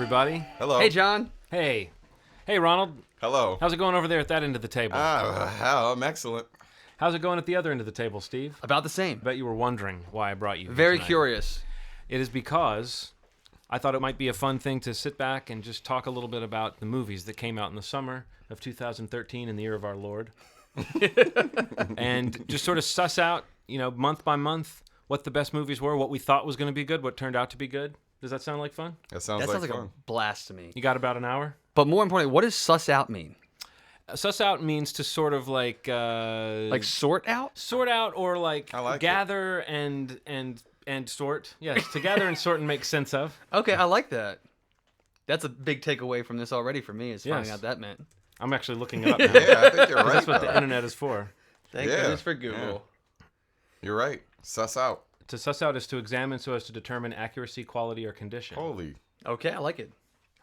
everybody. Hello. Hey, John. Hey. Hey, Ronald. Hello. How's it going over there at that end of the table? I'm excellent. How's it going at the other end of the table, Steve? About the same. I bet you were wondering why I brought you here Very tonight. curious. It is because I thought it might be a fun thing to sit back and just talk a little bit about the movies that came out in the summer of 2013 in the year of our Lord. And just sort of suss out, month by month, what the best movies were, what we thought was going to be good, what turned out to be good. Does that sound like fun? That sounds like fun. a blast to me. You got about an hour? But more importantly, what does suss out mean? Suss out means to sort of like Sort out? sort out or like gather it. and sort. Yes, to gather and sort and make sense of. Okay, I like that. That's a big takeaway from this already for me, is finding out that meant. I'm actually looking it up now. Yeah, I think you're right. That's what the though. internet is for. Thank goodness for Google. You're right. Suss out. To suss out is to examine so as to determine accuracy, quality, or condition. Holy. Okay, I like it.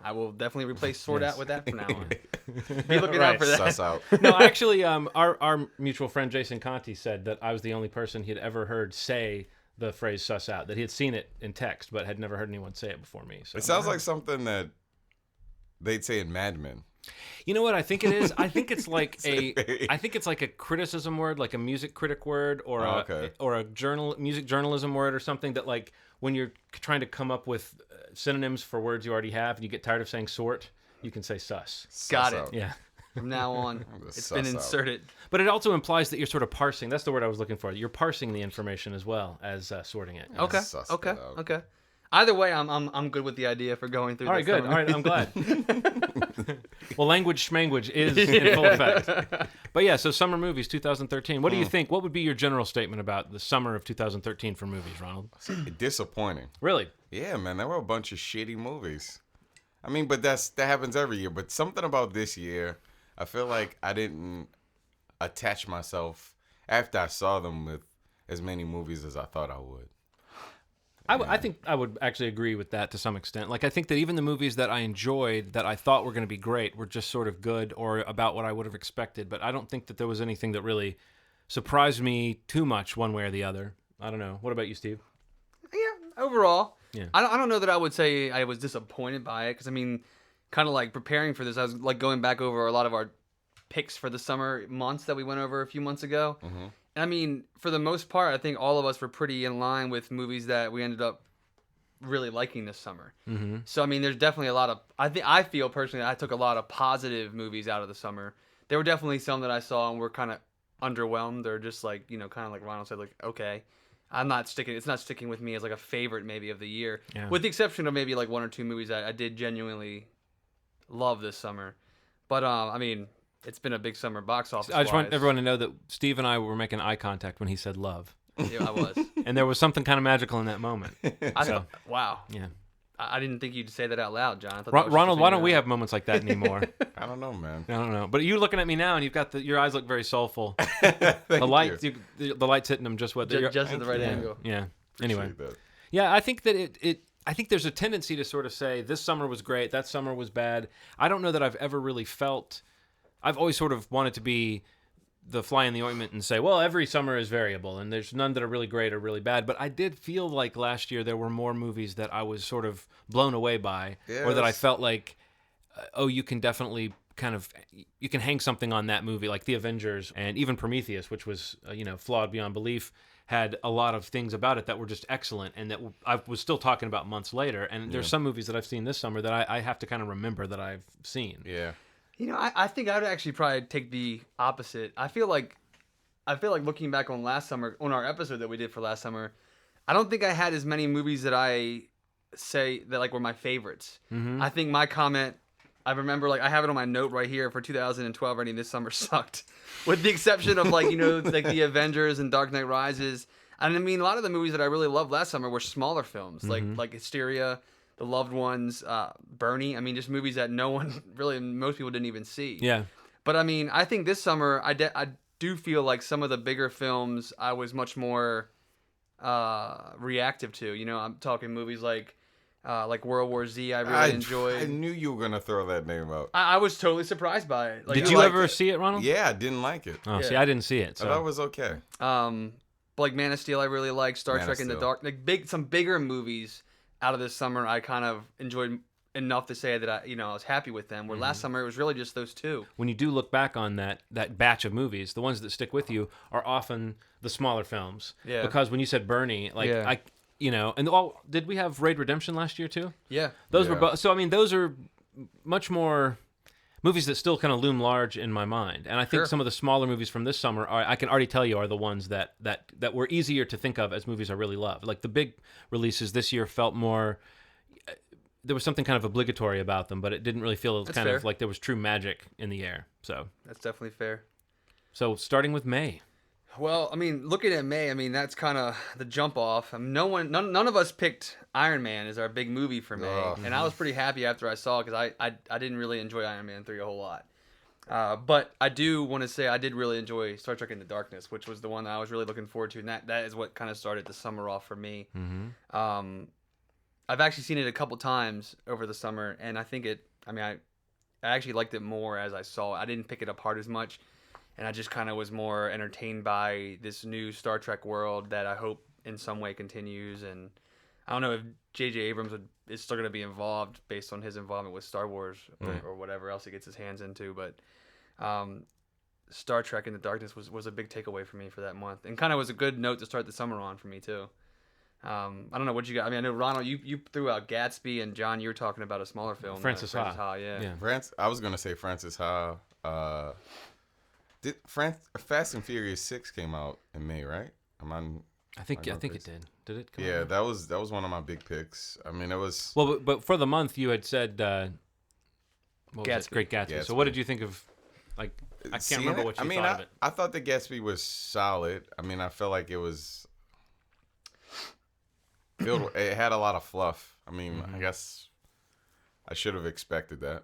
I will definitely replace sort out with that from now on. Be looking Right. out for that. Suss out. No, actually, our mutual friend Jason Conti said that I was the only person he had ever heard say the phrase "suss out." That he had seen it in text, but had never heard anyone say it before me. So It sounds like something that they'd say in Mad Men. you know what I think it is. I think it's like a criticism word, like a music critic word, or a music journalism word, or something that like when you're trying to come up with synonyms for words you already have, and you get tired of saying sort, you can say sus. Got it. out. Yeah. From now on, it's been suss out. inserted. But it also implies that you're sort of parsing. That's the word I was looking for. You're parsing the information as well as sorting it. Okay. Suss it Okay. out. Okay. Either way, I'm good with the idea for going through. All right, this good. summer. All right, I'm glad. Well, language schmanguage is in full effect. But yeah, so summer movies 2013. What do you think? What would be your general statement about the summer of 2013 for movies, Ronald? Disappointing. Really? Yeah, man. There were a bunch of shitty movies. I mean, but that happens every year. But something about this year, I feel like I didn't attach myself after I saw them with as many movies as I thought I would. I think I would actually agree with that to some extent. Like, I think that even the movies that I enjoyed that I thought were going to be great were just sort of good or about what I would have expected. But I don't think that there was anything that really surprised me too much one way or the other. I don't know. What about you, Steve? Yeah, overall. Yeah. I don't know that I would say I was disappointed by it, because I mean, kind of like preparing for this, I was like going back over a lot of our picks for the summer months that we went over a few months ago. Mm-hmm. And I mean, for the most part, I think all of us were pretty in line with movies that we ended up really liking this summer. Mm-hmm. So I mean, there's definitely a lot of. I feel personally, I took a lot of positive movies out of the summer. There were definitely some that I saw and were kind of underwhelmed, or just like kind of like Ronald said, like okay. It's not sticking with me as like a favorite maybe of the year, Yeah. with the exception of maybe like one or two movies that I did genuinely love this summer. But I mean, it's been a big summer box office. I just want everyone to know that Steve and I were making eye contact when he said love. Yeah, I was. And there was something kind of magical in that moment. Wow. Yeah. I didn't think you'd say that out loud, John. I thought that was Ronald, just why between don't you we and I. have moments like that anymore? I don't know, man. I don't know. But you looking at me now, and you've got your eyes look very soulful. Thank The light, you. the light's hitting them just what they're Just at the right yeah. angle. Yeah. Anyway, Appreciate that. yeah, I think that I think there's a tendency to sort of say this summer was great, that summer was bad. I don't know that I've ever really felt. I've always sort of wanted to be the fly in the ointment and say, well, every summer is variable, and there's none that are really great or really bad. But I did feel like last year there were more movies that I was sort of blown away by, or that I felt like, you can definitely you can hang something on that movie, like The Avengers and even Prometheus, which was flawed beyond belief, had a lot of things about it that were just excellent, and that I was still talking about months later. And there's some movies that I've seen this summer that I have to kind of remember that I've seen. Yeah. I think I'd actually probably take the opposite. I feel like looking back on last summer, on our episode that we did for last summer, I don't think I had as many movies that I say that like were my favorites. Mm-hmm. I think my comment, I remember like I have it on my note right here for 2012 rating, this summer sucked. With the exception of like, like The Avengers and Dark Knight Rises. And I mean, a lot of the movies that I really loved last summer were smaller films, like Hysteria, The Loved Ones, Bernie. I mean, just movies that most people didn't even see. Yeah. But I mean, I think this summer I do feel like some of the bigger films I was much more reactive to. I'm talking movies like World War Z. I really enjoyed. I knew you were gonna throw that name out. I was totally surprised by it. Like, Did you ever see it, Ronald? Yeah, I didn't like it. Oh, Yeah. see, I didn't see it. So. I thought it was okay. Like Man of Steel, I really liked. Star Man of Trek in the Steel. Dark. Like some bigger movies out of this summer, I kind of enjoyed enough to say that I was happy with them. Where last summer it was really just those two. When you do look back on that batch of movies, the ones that stick with you are often the smaller films. Yeah. Because when you said Bernie, like Yeah. did we have Raid Redemption last year too? Yeah. Those were Yeah. both. So I mean, those are much more movies that still kind of loom large in my mind. And I think Sure. some of the smaller movies from this summer I can already tell you are the ones that were easier to think of as movies I really love. Like the big releases this year felt more. There was something kind of obligatory about them, but it didn't really feel That's kind of fair. like there was true magic in the air. That's definitely fair. So starting with May. Well, I mean, looking at May, I mean, that's kind of the jump off. I mean, none of us picked Iron Man as our big movie for May, Oh. and I was pretty happy after I saw it because I didn't really enjoy Iron Man 3 a whole lot. But I do want to say I did really enjoy Star Trek Into Darkness, which was the one that I was really looking forward to, and that is what kind of started the summer off for me. Mm-hmm. I've actually seen it a couple times over the summer, and I think I actually liked it more as I saw it. I didn't pick it apart as much, and I just kind of was more entertained by this new Star Trek world that I hope in some way continues. And I don't know if J.J. Abrams is still going to be involved based on his involvement with Star Wars or whatever else he gets his hands into, but Star Trek Into Darkness was a big takeaway for me for that month, and kind of was a good note to start the summer on for me too. I don't know what you got. I mean, I know Ronald, you threw out Gatsby, and John, you were talking about a smaller film, Francis Ha. Yeah. I was gonna say Francis Ha. Fast and Furious 6 came out in May, right? I think it did. Did it come Yeah, out? that was one of my big picks. I mean, it was. Well, but for the month you had said what was it? Gatsby. Great Gatsby. So what did you think of? Like, I can't remember what you thought of it. I thought the Gatsby was solid. I mean, I felt like it was it had a lot of fluff. I mean, I guess I should have expected that.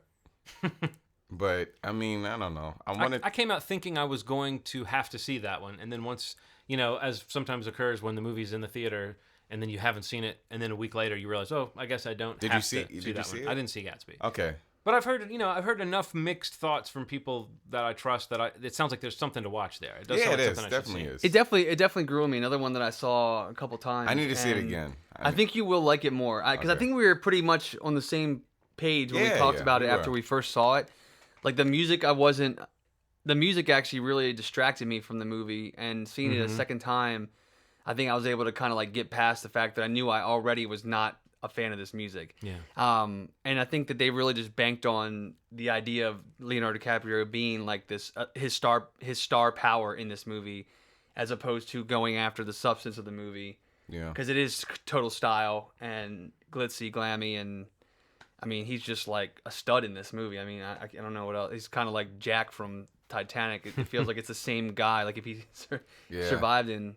But I mean, I don't know. I came out thinking I was going to have to see that one, and then once, as sometimes occurs when the movie's in the theater and then you haven't seen it, and then a week later you realize, oh, I guess I don't Did have you see- to did see you that see one. it? I didn't see Gatsby. Okay. But I've heard enough mixed thoughts from people that I trust that it sounds like there's something to watch there. It does sound Yeah, like it is. something I should Definitely see. is. It definitely grew on me. Another one that I saw a couple times. I need to see it and again. I think you will like it more because I Okay. think we were pretty much on the same page when we Yeah, talked yeah, about it we after were. we first saw it. Like the music, the music actually really distracted me from the movie, and seeing it a second time, I think I was able to kind of like get past the fact that I knew I already was not a fan of this music. Yeah. And I think that they really just banked on the idea of Leonardo DiCaprio being like this his star power in this movie, as opposed to going after the substance of the movie. Yeah. Because it is total style and glitzy, glammy, and I mean he's just like a stud in this movie. I mean I don't know what else. He's kind of like Jack from Titanic. It feels like it's the same guy. Like if he Yeah. survived and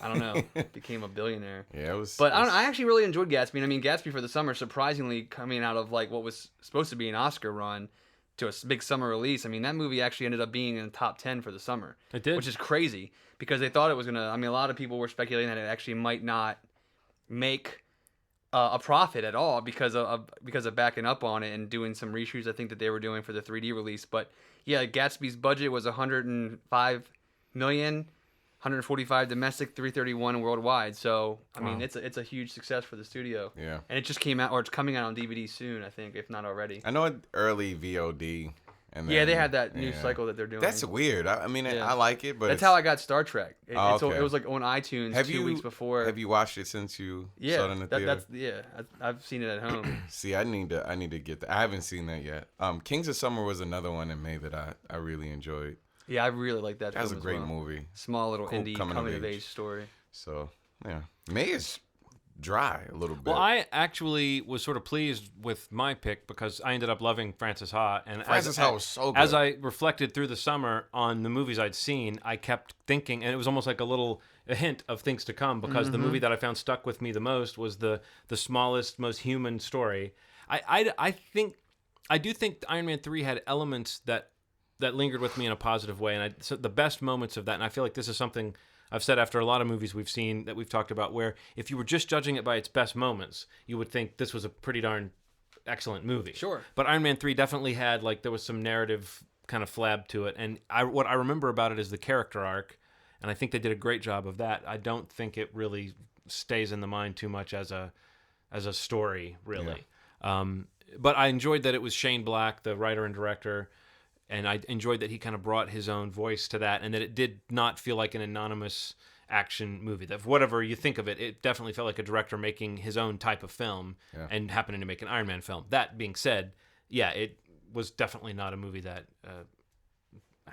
I don't know became a billionaire. Yeah, it was. But I actually really enjoyed Gatsby. And I mean, Gatsby for the summer, surprisingly coming out of like what was supposed to be an Oscar run to a big summer release. I mean, that movie actually ended up being in the top 10 for the summer. It did. Which is crazy because they thought it was going to, I mean, a lot of people were speculating that it actually might not make a profit at all because of backing up on it and doing some reshoots I think that they were doing for the 3D release. But yeah, Gatsby's budget was $105 million. 145 domestic, 331 worldwide. So I mean, Wow. it's a huge success for the studio. Yeah. And it just came out, or it's coming out on DVD soon, I think, if not already. I know it early VOD. And Yeah, then- they had that new yeah. cycle that they're doing. That's weird. I mean, Yeah. I like it, but That's it's- how I got Star Trek. It okay. it was like on iTunes Have 2 weeks before. Have you watched it since you saw it in the theater? I've seen it at home. See, I need to get that. I haven't seen that yet. Kings of Summer was another one in May that I really enjoyed. Yeah, I really like that. That was a film as great well. movie. Small little Cool indie coming coming of of age age. story. So yeah, May is dry a little bit. Well, I actually was sort of pleased with my pick because I ended up loving Francis Ha. And Francis Ha was so good. As I reflected through the summer on the movies I'd seen, I kept thinking, and it was almost like a hint of things to come because the movie that I found stuck with me the most was the smallest, most human story. I do think Iron Man 3 had elements that lingered with me in a positive way, and so the best moments of that, and I feel like this is something I've said after a lot of movies we've seen that we've talked about, where if you were just judging it by its best moments, you would think this was a pretty darn excellent movie. Sure. But Iron Man 3 definitely had, like, there was some narrative kind of flab to it, and what I remember about it is the character arc, and I think they did a great job of that. I don't think it really stays in the mind too much as a story, really. but I enjoyed that it was Shane Black, the writer and director, and I enjoyed that he kind of brought his own voice to that, and that it did not feel like an anonymous action movie. That whatever you think of it, it definitely felt like a director making his own type of film and happening to make an Iron Man film. That being said, yeah, it was definitely not a movie that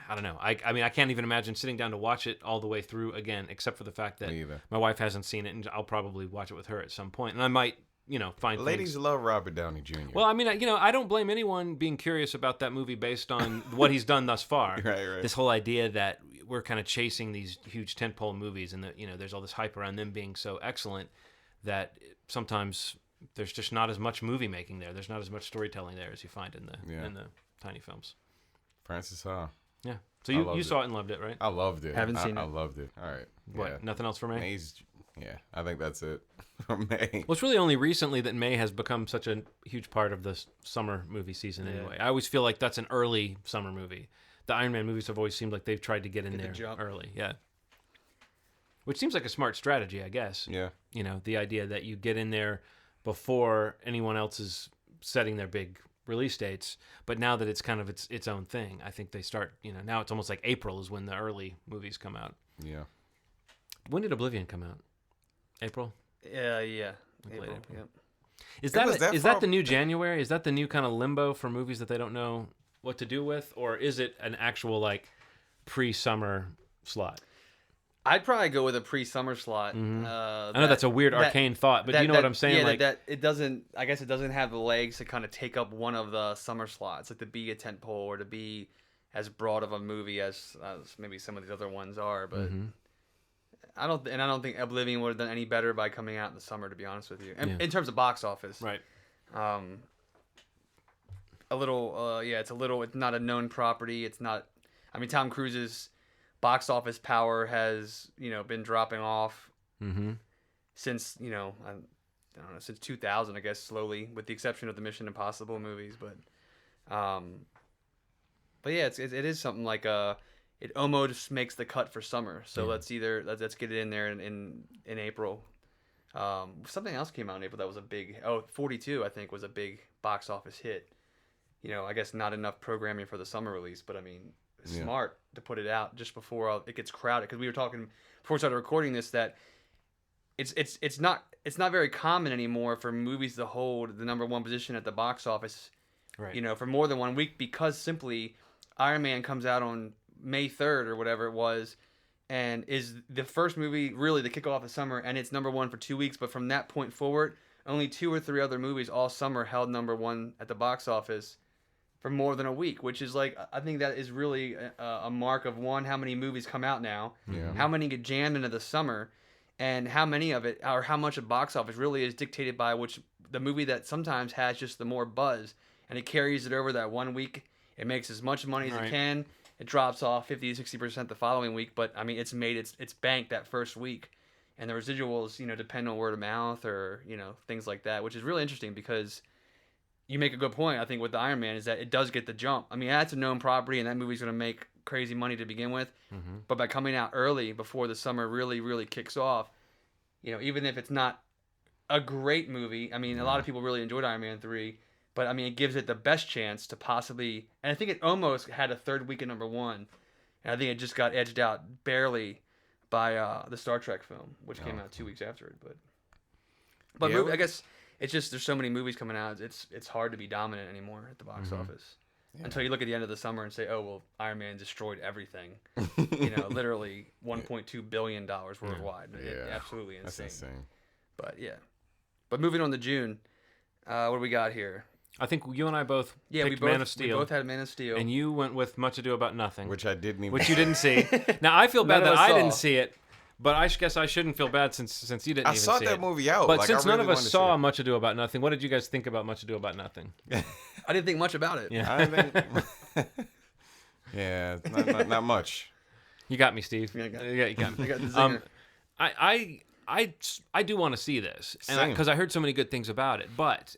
I don't know. I mean, I can't even imagine sitting down to watch it all the way through again, except for the fact that my wife hasn't seen it, and I'll probably watch it with her at some point, and I might, find Ladies things. love Robert Downey Jr. Well, I mean, I don't blame anyone being curious about that movie based on what he's done thus far. Right. This whole idea that we're kind of chasing these huge tentpole movies, and that there's all this hype around them being so excellent that sometimes there's just not as much movie making there. There's not as much storytelling there as you find in the tiny films. Francis Ha. Yeah. So you saw it and loved it, right? I loved it. Haven't seen it. I loved it. All right. What? Yeah. Nothing else for May? May's, I think that's it for May. Well, it's really only recently that May has become such a huge part of the summer movie season anyway. I always feel like that's an early summer movie. The Iron Man movies have always seemed like they've tried to get in there early. Yeah. Which seems like a smart strategy, I guess. Yeah. The idea that you get in there before anyone else is setting their big release dates, but now that it's kind of its own thing, I think they start, now it's almost like April is when the early movies come out. Yeah. When did Oblivion come out? April? Yeah. Like late April. Yep. Is that the new January? Is that the new kind of limbo for movies that they don't know what to do with, or is it an actual like pre-summer slot? I'd probably go with a pre-summer slot. I know that's a weird arcane thought, but you know what I'm saying? Yeah, like that it doesn't. I guess it doesn't have the legs to kind of take up one of the summer slots, like to be a tentpole or to be as broad of a movie as maybe some of these other ones are. But I don't think Oblivion would have done any better by coming out in the summer, to be honest with you. In terms of box office, right? A little, it's not a known property. It's not. I mean, Tom Cruise's box office power has been dropping off since I don't know, since 2000, I guess, slowly, with the exception of the Mission Impossible movies. But yeah, it is something like it almost makes the cut for summer. So let's get it in there in April. Something else came out in April that was a big 42, I think, was a big box office hit. I guess not enough programming for the summer release, but I mean, smart to put it out just before it gets crowded, because we were talking before we started recording this that it's not very common anymore for movies to hold the number one position at the box office, right? For more than 1 week, because simply Iron Man comes out on May 3rd or whatever it was, and is the first movie really to kick off the summer, and it's number one for 2 weeks. But from that point forward, only 2 or 3 other movies all summer held number one at the box office for more than a week, which is like, I think that is really a mark of, one, how many movies come out now, how many get jammed into the summer, and how many of it, or how much of box office really is dictated by the movie that sometimes has just the more buzz, and it carries it over that 1 week. It makes as much money as it can. It drops off 50 to 60% the following week, but I mean, it's made its bank that first week, and the residuals, depend on word of mouth or things like that, which is really interesting because you make a good point, I think, with the Iron Man, is that it does get the jump. I mean, that's a known property, and that movie's going to make crazy money to begin with. But by coming out early, before the summer really, really kicks off, even if it's not a great movie, I mean, a lot of people really enjoyed Iron Man 3, but I mean, it gives it the best chance to possibly, and I think it almost had a third week at number one, and I think it just got edged out barely by the Star Trek film, which came out 2 weeks after it. But I guess it's just there's so many movies coming out. It's hard to be dominant anymore at the box office until you look at the end of the summer and say, oh well, Iron Man destroyed everything. Literally $1.2 billion worldwide. Absolutely insane. That's insane. But moving on to June, what do we got here? I think you and I both picked Man of Steel. We both had Man of Steel. And you went with Much Ado About Nothing. Which I didn't even. Which you didn't see. Now, I feel bad that I didn't see it, but I guess I shouldn't feel bad since you didn't even see it. I saw that movie out. But since none of us saw Much Ado About Nothing, what did you guys think about Much Ado About Nothing? I didn't think much about it. Yeah. I think, not much. You got me, Steve. Yeah, you got me. I got the zinger. I do want to see this, because I heard so many good things about it, but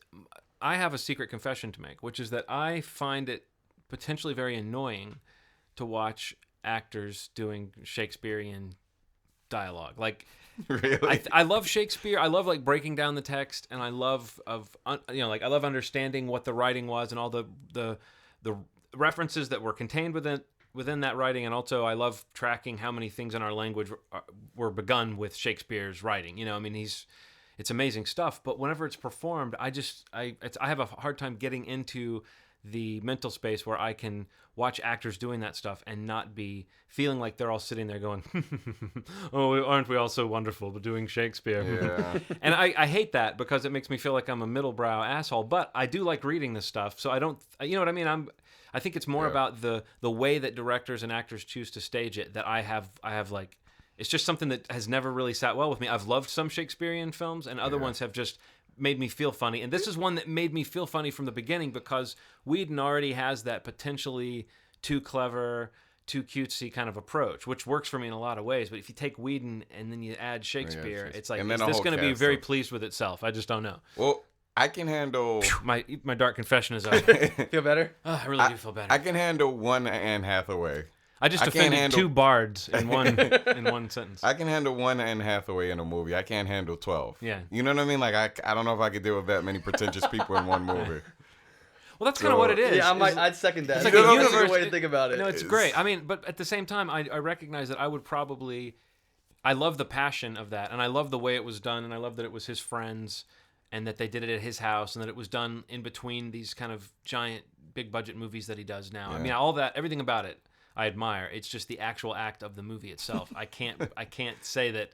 I have a secret confession to make, which is that I find it potentially very annoying to watch actors doing Shakespearean dialogue. Like, Really? I love Shakespeare. I love like breaking down the text, and I love I love understanding what the writing was and all the references that were contained within that writing, and also I love tracking how many things in our language were begun with Shakespeare's writing. I mean, it's amazing stuff. But whenever it's performed, I have a hard time getting into the mental space where I can watch actors doing that stuff and not be feeling like they're all sitting there going, oh, aren't we all so wonderful doing Shakespeare? Yeah. And I hate that because it makes me feel like I'm a middlebrow asshole, but I do like reading this stuff. So I don't, you know what I mean? I think it's more about the way that directors and actors choose to stage it that I have like, it's just something that has never really sat well with me. I've loved some Shakespearean films, and other ones have just made me feel funny. And this is one that made me feel funny from the beginning because Whedon already has that potentially too clever, too cutesy kind of approach, which works for me in a lot of ways. But if you take Whedon and then you add Shakespeare, it's like, and then is a this whole going to be cast very of- pleased with itself? I just don't know. Well, I can handle. My dark confession is over. Feel better? I really do feel better. I can handle one Anne Hathaway. I just I can't defended handle- 2 bards in one sentence. I can handle one Anne Hathaway in a movie. I can't handle 12. Yeah. You know what I mean? Like I don't know if I could deal with that many pretentious people in one movie. Well, that's kind of what it is. Yeah, is- I'd second that. It's like That's a a universe. good way to think about it. No, it's great. I mean, but at the same time, I recognize that I would probably. I love the passion of that, and I love the way it was done, and I love that it was his friends, and that they did it at his house, and that it was done in between these kind of giant, big budget movies that he does now. I mean, all that, everything about it, I admire. It's just the actual act of the movie itself. I can't say that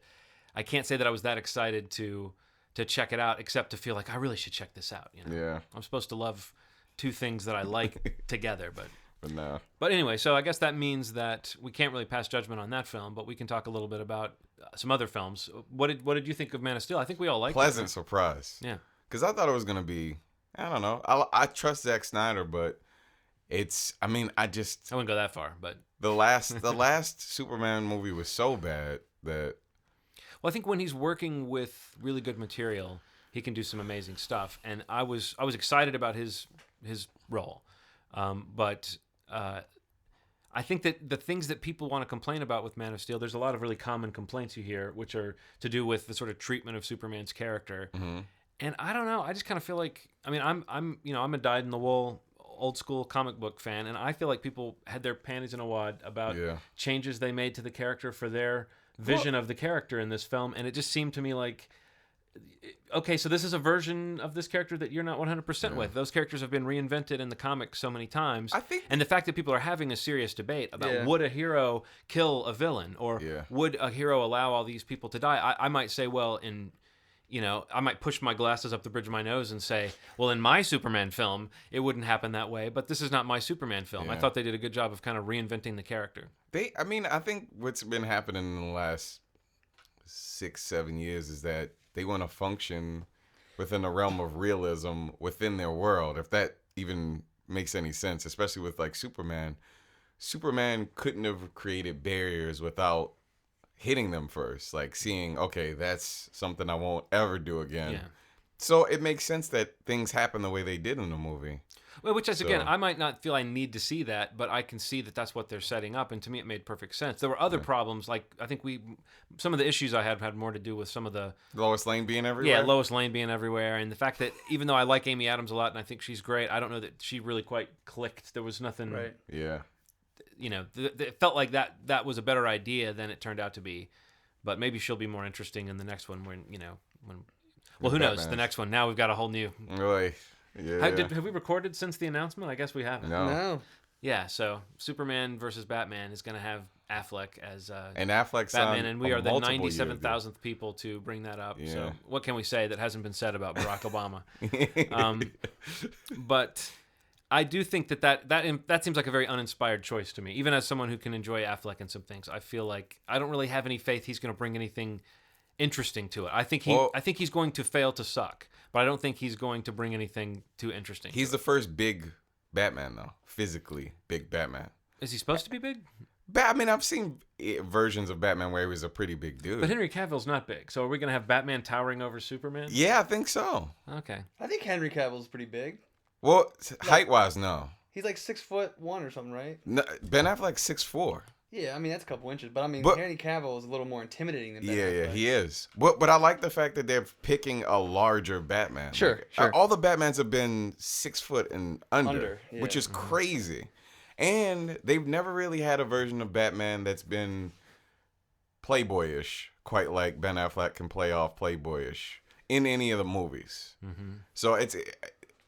I was that excited to check it out, except to feel like I really should check this out. Yeah. I'm supposed to love 2 things that I like together, But no. But anyway, so I guess that means that we can't really pass judgment on that film, but we can talk a little bit about some other films. What did you think of Man of Steel? I think we all liked Pleasant it. surprise. Yeah. Because I thought it was gonna be. I don't know. I trust Zack Snyder, but it's. I mean, I wouldn't go that far, but the last Superman movie was so bad that. well, I think when he's working with really good material, he can do some amazing stuff. And I was excited about his role, but I think that the things that people want to complain about with Man of Steel, there's a lot of really common complaints you hear, which are to do with the sort of treatment of Superman's character. Mm-hmm. And I don't know. I just kind of feel like, I mean, I'm a dyed-in-the-wool old school comic book fan, and I feel like people had their panties in a wad about changes they made to the character for their vision of the character in this film, and it just seemed to me like, okay, so this is a version of this character that you're not 100% with. Those characters have been reinvented in the comics so many times. I think, and the fact that people are having a serious debate about would a hero kill a villain, or would a hero allow all these people to die? I might say, well, I might push my glasses up the bridge of my nose and say, well, in my Superman film, it wouldn't happen that way, but this is not my Superman film. Yeah. I thought they did a good job of kind of reinventing the character. I think what's been happening in the last 6-7 years is that they want to function within the realm of realism within their world, if that even makes any sense, especially with like Superman. Superman couldn't have created barriers without hitting them first, like seeing, okay, that's something I won't ever do again. Yeah. So it makes sense that things happen the way they did in the movie. Well, which is, again, I might not feel I need to see that, but I can see that that's what they're setting up, and to me it made perfect sense. There were other problems, like I think some of the issues I had more to do with some of the... Lois Lane being everywhere? Yeah, Lois Lane being everywhere, and the fact that even though I like Amy Adams a lot and I think she's great, I don't know that she really quite clicked. There was nothing... Right. Yeah. It felt like that was a better idea than it turned out to be, but maybe she'll be more interesting in the next one when... Well, who knows? The next one. Now we've got a whole new... Really? Yeah. Have we recorded since the announcement? I guess we haven't. No. Yeah, so Superman versus Batman is going to have Affleck as and Affleck's Batman, and we are the multiple 97,000th people to bring that up. Yeah. So what can we say that hasn't been said about Barack Obama? But I do think that seems like a very uninspired choice to me. Even as someone who can enjoy Affleck and some things, I feel like I don't really have any faith he's going to bring anything interesting to it. I think he's going to fail to suck, but I don't think he's going to bring anything too interesting. He's the first big Batman, though. Physically big Batman. Is he supposed to be big? I mean, I've seen versions of Batman where he was a pretty big dude. But Henry Cavill's not big. So are we going to have Batman towering over Superman? Yeah, I think so. Okay. I think Henry Cavill's pretty big. Well, height-wise, no. He's like 6'1" or something, right? No, Ben Affleck's 6'4". Yeah, I mean that's a couple inches, but I mean But- Henry Cavill is a little more intimidating than Ben Yeah, Affleck. he is. But I like the fact that they're picking a larger Batman. Sure, Like, sure. All the Batmans have been 6 foot and under, Yeah. which is crazy. And they've never really had a version of Batman that's been playboyish, quite like Ben Affleck can play off playboyish in any of the movies. So it's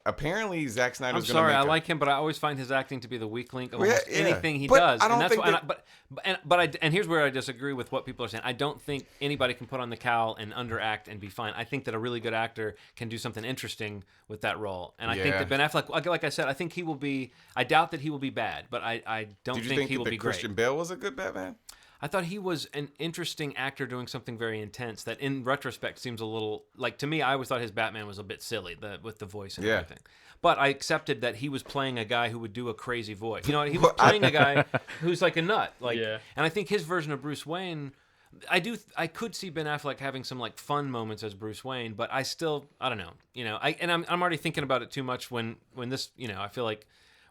apparently Zack Snyder's I'm gonna sorry, make I like him, but I always find his acting to be the weak link of Well, almost yeah. anything he But does. I don't and that's think why, that- and here's where I disagree with what people are saying. I don't think anybody can put on the cowl and underact and be fine. I think that a really good actor can do something interesting with that role. And I think Yeah. that Ben Affleck, like I said, I think he will be. I doubt that he will be bad, but I don't Did you think think he will that be Christian great. Bale was a good Batman? I thought he was an interesting actor doing something very intense that in retrospect seems a little like, to me, I always thought his Batman was a bit silly with the voice and Yeah. everything. But I accepted that he was playing a guy who would do a crazy voice. You know, he was playing a guy who's like a nut. Like, Yeah. And I think his version of Bruce Wayne, I could see Ben Affleck having some like fun moments as Bruce Wayne, but I don't know. You know, I'm already thinking about it too much when this, you know, I feel like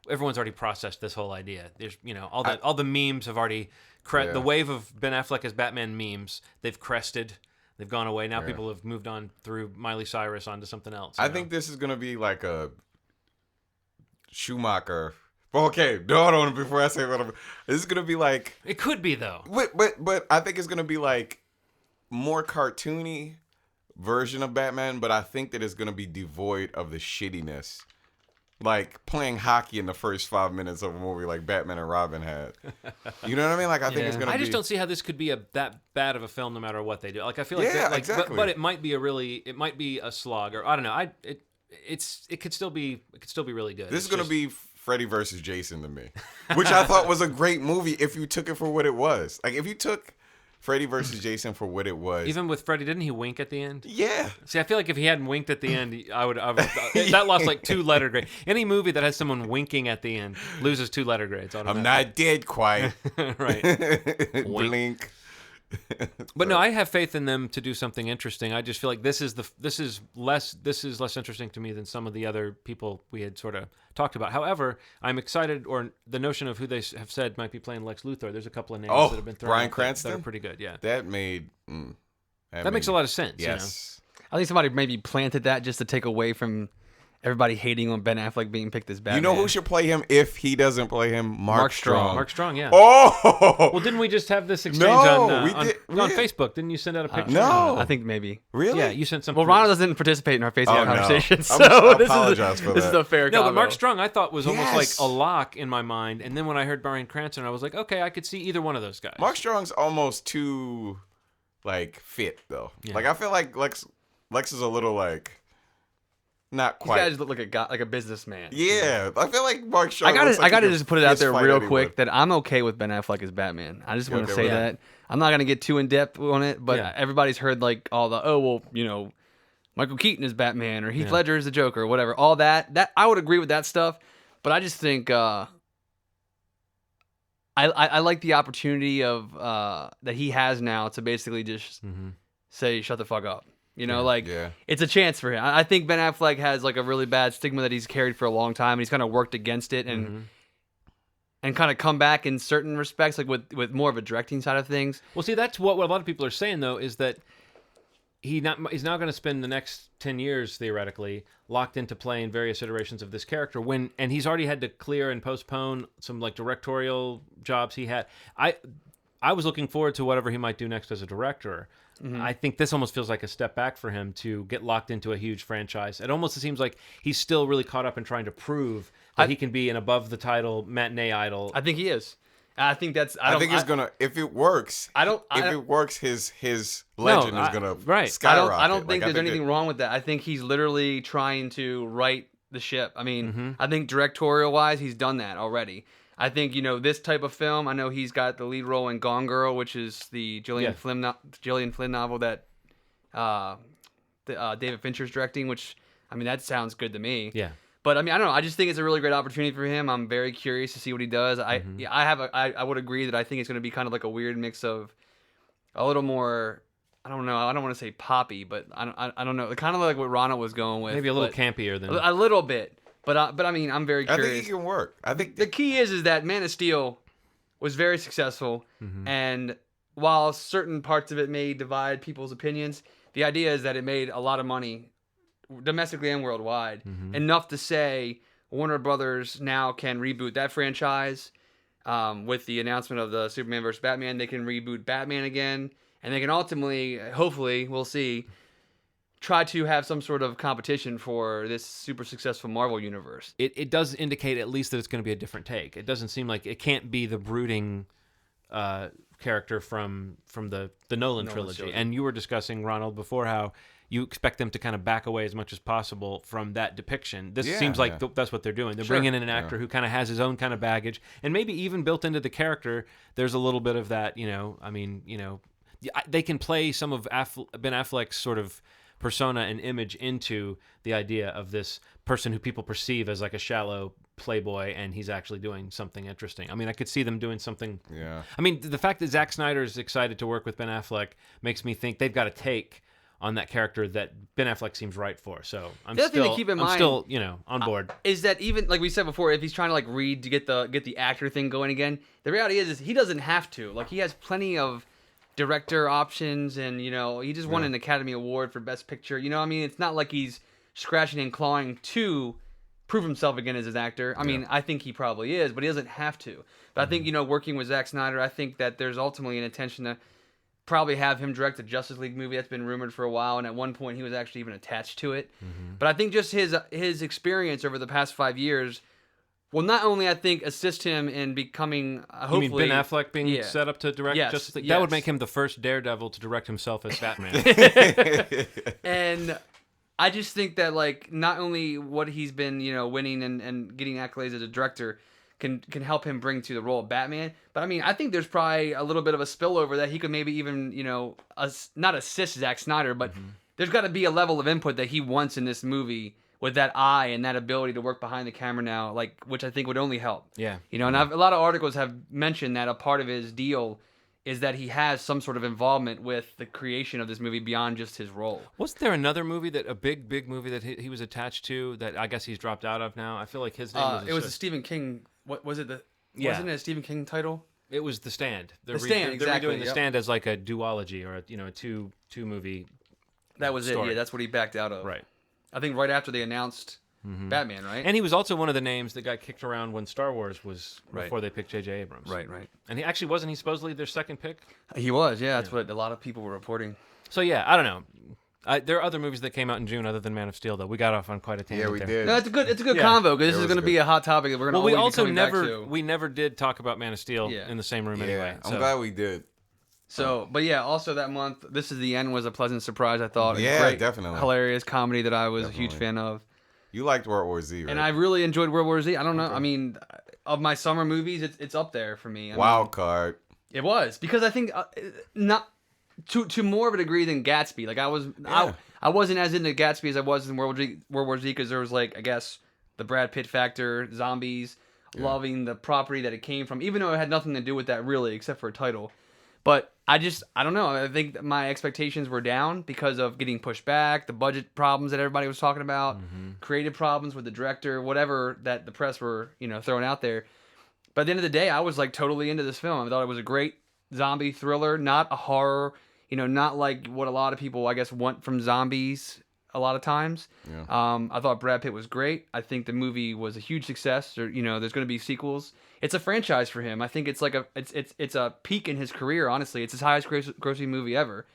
everyone's already processed this whole idea. There's, you know, all the memes have already the wave of Ben Affleck as Batman memes, they've crested. They've gone away. Now people have moved on through Miley Cyrus onto something else. I think this is gonna be like a Schumacher. Okay, hold on before I say what I'm. This is gonna be like. It could be though. But I think it's gonna be like more cartoony version of Batman. But I think that it's gonna be devoid of the shittiness, like playing hockey in the first 5 minutes of a movie like Batman and Robin had. You know what I mean? Like I think it's gonna. I just don't see how this could be that bad of a film, no matter what they do. Like I feel like, exactly. but it might be a slog, or I don't know. It could still be really good. This is gonna be Freddy versus Jason to me, which I thought was a great movie if you took it for what it was. Like if you took Freddy versus Jason for what it was. Even with Freddy, didn't he wink at the end? Yeah. See, I feel like if he hadn't winked at the end, I would that lost like 2 letter grade. Any movie that has someone winking at the end loses 2 letter grades. I'm not dead quite. Right. Blink. But no, I have faith in them to do something interesting. I just feel like this is less interesting to me than some of the other people we had sort of talked about. However, I'm excited, or the notion of who they have said might be playing Lex Luthor. There's a couple of names that have been thrown Bryan out Cranston? that are pretty good. Yeah, That made. that makes a lot of sense. Yes. I think somebody maybe planted that just to take away from everybody hating on Ben Affleck being picked as Batman. You know who should play him if he doesn't play him? Mark Strong. Mark Strong. Yeah. Oh. Well, didn't we just have this exchange No, on we did- on Facebook? Didn't you send out a picture? no. I think maybe. Really? Yeah, you sent something. Well, Ronald doesn't participate in our Facebook Oh, no. conversation, so I this apologize is for this is that. a fair No, but combo. Mark Strong I thought was almost like Yes. a lock in my mind, and then when I heard Bryan Cranston, I was like, okay, I could see either one of those guys. Mark Strong's almost too, like, fit though. Yeah. Like I feel like Lex is a little like, not These quite. guys look like a businessman. Yeah, I feel like Mark Strong. I gotta looks like he could just put it out fist there fight real anyone. quick that I'm okay with Ben Affleck as Batman. I just want to okay say with that. I'm not gonna get too in depth on it, but Yeah. everybody's heard like all the Michael Keaton is Batman or Heath Yeah. Ledger is the Joker or whatever. All that I would agree with that stuff, but I just think I like the opportunity of that he has now to basically just say shut the fuck up. You know, yeah. it's a chance for him. I think Ben Affleck has like a really bad stigma that he's carried for a long time, and he's kind of worked against it and kind of come back in certain respects, like with more of a directing side of things. Well, see, that's what a lot of people are saying though, is that he's now going to spend the next 10 years theoretically locked into playing various iterations of this character and he's already had to clear and postpone some like directorial jobs he had. I was looking forward to whatever he might do next as a director. I think this almost feels like a step back for him to get locked into a huge franchise. It almost seems like he's still really caught up in trying to prove that he can be an above the title matinee idol. I think he is. I think that's. I think it's gonna. If it works, If it works, his legend is gonna skyrocket. I don't think Like, there's anything wrong with that. I think he's literally trying to right the ship. I mean, I think directorial wise, he's done that already. I think this type of film. I know he's got the lead role in Gone Girl, which is the Gillian Flynn novel that David Fincher's directing. Which I mean, that sounds good to me. Yeah. But I mean, I don't know. I just think it's a really great opportunity for him. I'm very curious to see what he does. I would agree that I think it's going to be kind of like a weird mix of a little more. I don't know. I don't want to say poppy, but I don't know. Kind of like what Ronald was going with. Maybe a little campier than a little bit. But I mean, I'm very curious. I think it can work. I think the key is that Man of Steel was very successful, and while certain parts of it may divide people's opinions, the idea is that it made a lot of money domestically and worldwide, enough to say Warner Brothers now can reboot that franchise. With the announcement of the Superman vs. Batman, they can reboot Batman again, and they can ultimately, hopefully, we'll see, try to have some sort of competition for this super successful Marvel universe. It does indicate at least that it's going to be a different take. It doesn't seem like it can't be the brooding character from the Nolan trilogy. And you were discussing, Ronald, before how you expect them to kind of back away as much as possible from that depiction. This seems like that's what they're doing. They're bringing in an actor who kind of has his own kind of baggage, and maybe even built into the character, there's a little bit of that, they can play some of Ben Affleck's sort of persona and image into the idea of this person who people perceive as like a shallow playboy, and he's actually doing something interesting. I mean, I could see them doing something. Yeah. I mean, the fact that Zack Snyder is excited to work with Ben Affleck makes me think they've got a take on that character that Ben Affleck seems right for. So I'm still, on board. Is that even, like we said before, if he's trying to like read to get the actor thing going again, the reality is he doesn't have to. Like, he has plenty of director options, and he just won an Academy Award for Best Picture. I mean, it's not like he's scratching and clawing to prove himself again as an actor. I mean, I think he probably is, but he doesn't have to. But I think, working with Zack Snyder, I think that there's ultimately an intention to probably have him direct the Justice League movie that's been rumored for a while, and at one point he was actually even attached to it. But I think just his experience over the past 5 years will not only, I think, assist him in becoming, hopefully... You mean Ben Affleck being set up to direct Justice League? That would make him the first Daredevil to direct himself as Batman. And I just think that, like, not only what he's been, winning and getting accolades as a director can help him bring to the role of Batman, but I mean, I think there's probably a little bit of a spillover that he could maybe even, not assist Zack Snyder, but there's got to be a level of input that he wants in this movie with that eye and that ability to work behind the camera now, like, which I think would only help. Yeah. And a lot of articles have mentioned that a part of his deal is that he has some sort of involvement with the creation of this movie beyond just his role. Wasn't there another movie a big movie that he was attached to that I guess he's dropped out of now? I feel like his name was... It was a Stephen King... What was it? Wasn't it a Stephen King title? It was The Stand. The Stand, exactly. They're redoing The Stand as like a duology or a two movie. That was story. It. Yeah, that's what he backed out of. Right. I think right after they announced Batman, right? And he was also one of the names that got kicked around when Star Wars was before they picked J.J. Abrams. Right. And he actually wasn't he supposedly their second pick? He was. Yeah, that's what a lot of people were reporting. So yeah, I don't know. There are other movies that came out in June other than Man of Steel, though. We got off on quite a tangent. Yeah, we did. No, it's a good convo, because this is going to be a hot topic that we're going to always be coming back to. We never did talk about Man of Steel in the same room anyway. I'm glad we did. So, but yeah, also that month, This Is the End was a pleasant surprise, I thought. Yeah, great, definitely. Hilarious comedy that I was a huge fan of. You liked World War Z, right? And I really enjoyed World War Z. I don't know. Okay. I mean, of my summer movies, it's up there for me. Wild card. It was, because I think not to more of a degree than Gatsby. Like, I wasn't as into Gatsby as I was in World War Z, because there was, like, I guess, the Brad Pitt factor, zombies, loving the property that it came from, even though it had nothing to do with that really, except for a title. But I don't know. I think that my expectations were down because of getting pushed back, the budget problems that everybody was talking about, creative problems with the director, whatever that the press were, throwing out there. But at the end of the day, I was like totally into this film. I thought it was a great zombie thriller, not a horror, not like what a lot of people, I guess, want from zombies a lot of times. Yeah. I thought Brad Pitt was great. I think the movie was a huge success. There's going to be sequels. It's a franchise for him. I think it's like it's a peak in his career. Honestly, it's his highest grossing movie ever.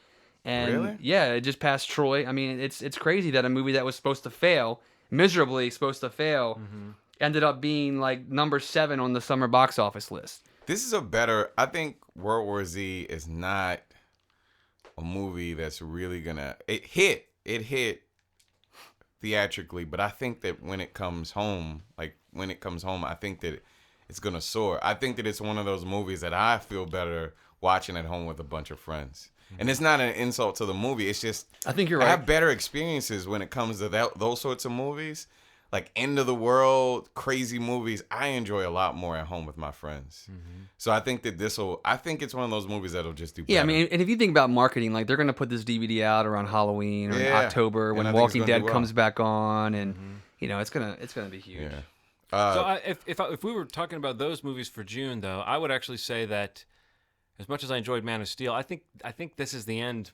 And really? Yeah, it just passed Troy. I mean, it's crazy that a movie that was supposed to fail, miserably supposed to fail, ended up being like number 7 on the summer box office list. This is I think World War Z is not a movie that's really gonna. It hit theatrically, but I think that when it comes home, I think that it's gonna soar. I think that it's one of those movies that I feel better watching at home with a bunch of friends. And it's not an insult to the movie. It's just I think you're right. I have better experiences when it comes to those sorts of movies. Like end of the world, crazy movies, I enjoy a lot more at home with my friends. So I think that I think it's one of those movies that'll just do better. Yeah, I mean, and if you think about marketing, like they're going to put this DVD out around Halloween or in October when Walking Dead comes back on, and it's gonna be huge. Yeah. If we were talking about those movies for June, though, I would actually say that as much as I enjoyed Man of Steel, I think This Is the End.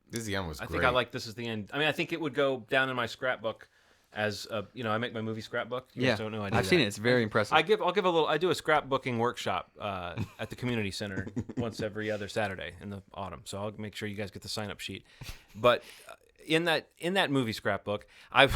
This Is the End was I great. think I like This Is the End. I mean, I think it would go down in my scrapbook as I make my movie scrapbook. You guys don't know I do I've that. seen it. It's very impressive. I do a scrapbooking workshop at the community center once every other Saturday in the autumn. So I'll make sure you guys get the sign up sheet. But in that movie scrapbook, I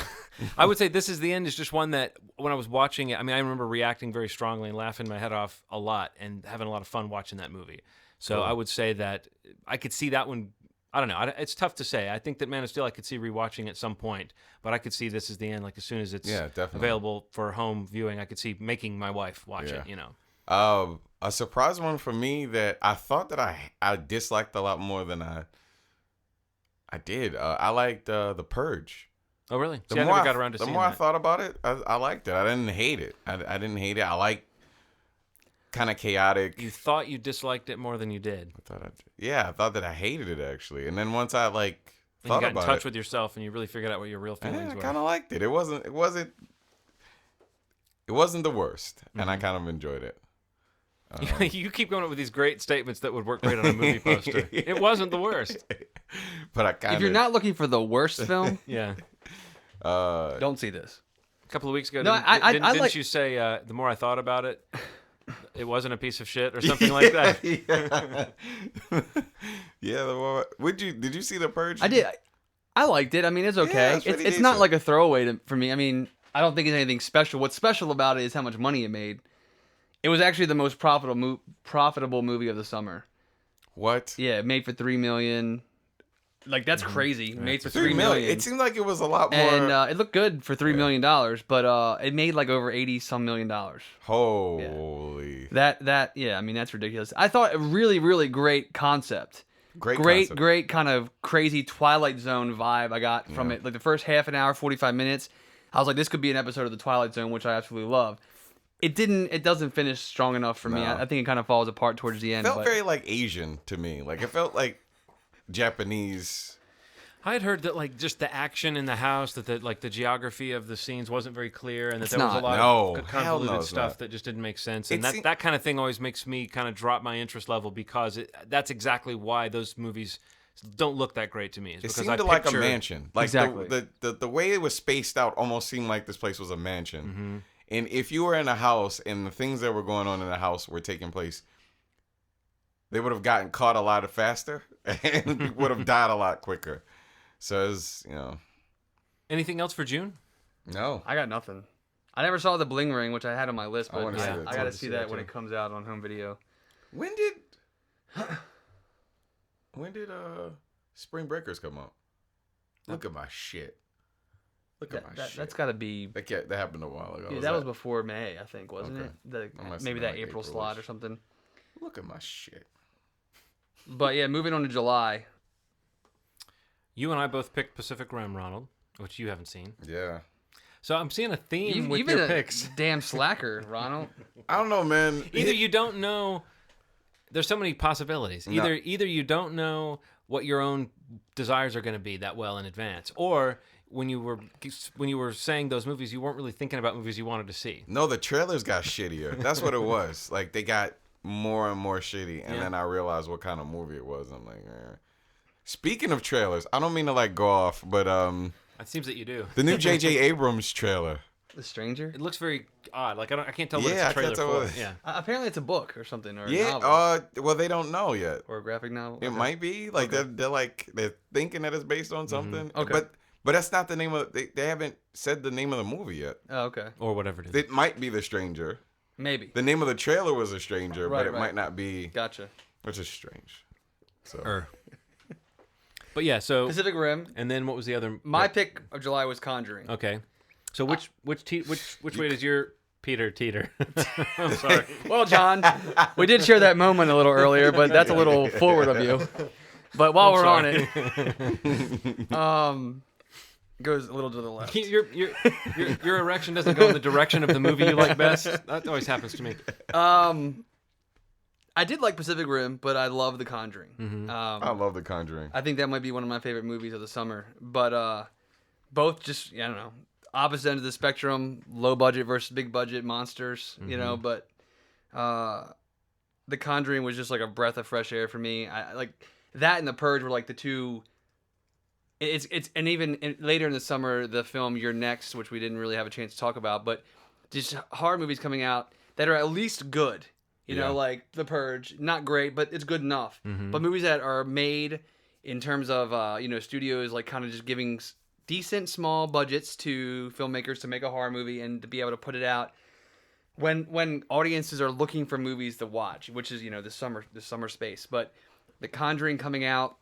would say This Is the End is just one that when I was watching it, I mean, I remember reacting very strongly and laughing my head off a lot and having a lot of fun watching that movie. So I would say that I could see that one. I don't know. It's tough to say. I think that Man of Steel I could see rewatching at some point, but I could see This Is the End like as soon as it's available for home viewing. I could see making my wife watch it. A surprise one for me that I thought that I disliked a lot more than I did. I liked The Purge. Oh really? See, I never got around to seeing that. The more I thought about it, I liked it. I didn't hate it. I didn't hate it. I like kind of chaotic. You thought you disliked it more than you did. I thought that I hated it actually, and then once I thought you got about in touch it, with yourself and you really figured out what your real feelings I were. kind of liked it. It wasn't the worst, and I kind of enjoyed it. You keep going up with these great statements that would work great on a movie poster. It wasn't the worst. But if you're not looking for the worst film, don't see this. A couple of weeks ago, No, didn't you say the more I thought about it, it wasn't a piece of shit or something like that? Did you see The Purge? I did. I liked it. I mean, it's okay. Yeah, it's not like a throwaway for me. I mean, I don't think it's anything special. What's special about it is how much money it made. It was actually the most profitable movie of the summer. What? Yeah, it made for $3 million. Like that's crazy. Yeah, made for $3 million. It seemed like it was a lot more. And it looked good for $3 million, but it made like over $80-some million. Holy. Yeah. I mean, that's ridiculous. I thought a really, really great concept. Great kind of crazy Twilight Zone vibe I got from it. Like the first half an hour, 45 minutes, I was like, this could be an episode of the Twilight Zone, which I absolutely love. It doesn't finish strong enough for me. I think it kind of falls apart towards the end. It felt very like Asian to me. Like it felt like Japanese. I had heard that like just the action in the house, that the geography of the scenes wasn't very clear, and that there was a lot of convoluted stuff that just didn't make sense. And that kind of thing always makes me kind of drop my interest level, because that's exactly why those movies don't look that great to me. It seemed like a mansion. Like exactly. The way it was spaced out almost seemed like this place was a mansion. Mm-hmm. And if you were in a house and the things that were going on in the house were taking place, they would have gotten caught a lot faster and would have died a lot quicker. So it's, Anything else for June? No. I got nothing. I never saw The Bling Ring, which I had on my list, but I got to see that when too. it comes out on home video. When did Spring Breakers come out? Look at my shit. Shit. That's got to be... That happened a while ago. Yeah, that was before May, I think, wasn't it? Maybe that April April-ish. slot or something. Look at my shit. But yeah, moving on to July. You and I both picked Pacific Rim, Ronald, which you haven't seen. Yeah. So I'm seeing a theme with you've your been picks. A damn slacker, Ronald. I don't know, man. Either you don't know... There's so many possibilities. Either you don't know what your own desires are going to be that well in advance, or when you were saying those movies, you weren't really thinking about movies you wanted to see. No, the trailers got shittier. That's what it was. Like they got more and more shitty, and then I realized what kind of movie it was. I'm like, Speaking of trailers, I don't mean to like go off, but it seems that you do. The new J.J. Abrams trailer. The Stranger? It looks very odd. Like I can't tell what it's a trailer for. Yeah. Apparently it's a book or something, or a novel. Well, they don't know yet. Or a graphic novel. It might be. Like they're thinking that it's based on something. Okay. But that's not the name of they haven't said the name of the movie yet. Oh, okay. Or whatever it is. It might be The Stranger. Maybe. The name of the trailer was The Stranger, but it might not be. Gotcha. Which is strange. So. But yeah, so Pacific Rim. And then what was the other? My pick of July was Conjuring. Okay. So which way does your Peter teeter? I'm sorry. Well, John, we did share that moment a little earlier, but that's a little forward of you. But while we're on it, goes a little to the left. Your erection doesn't go in the direction of the movie you like best. That always happens to me. I did like Pacific Rim, but I love The Conjuring. Mm-hmm. I love The Conjuring. I think that might be one of my favorite movies of the summer. But both just, I don't know. opposite end of the spectrum, low budget versus big budget monsters, you know, but The Conjuring was just like a breath of fresh air for me. I like that and The Purge were like the two. It's and even later in the summer, the film You're Next, which we didn't really have a chance to talk about, but just horror movies coming out that are at least good. You know, like The Purge, not great, but it's good enough. But movies that are made in terms of you know, studios like kind of just giving decent small budgets to filmmakers to make a horror movie and to be able to put it out when audiences are looking for movies to watch, which is, you know, the summer space. But The Conjuring coming out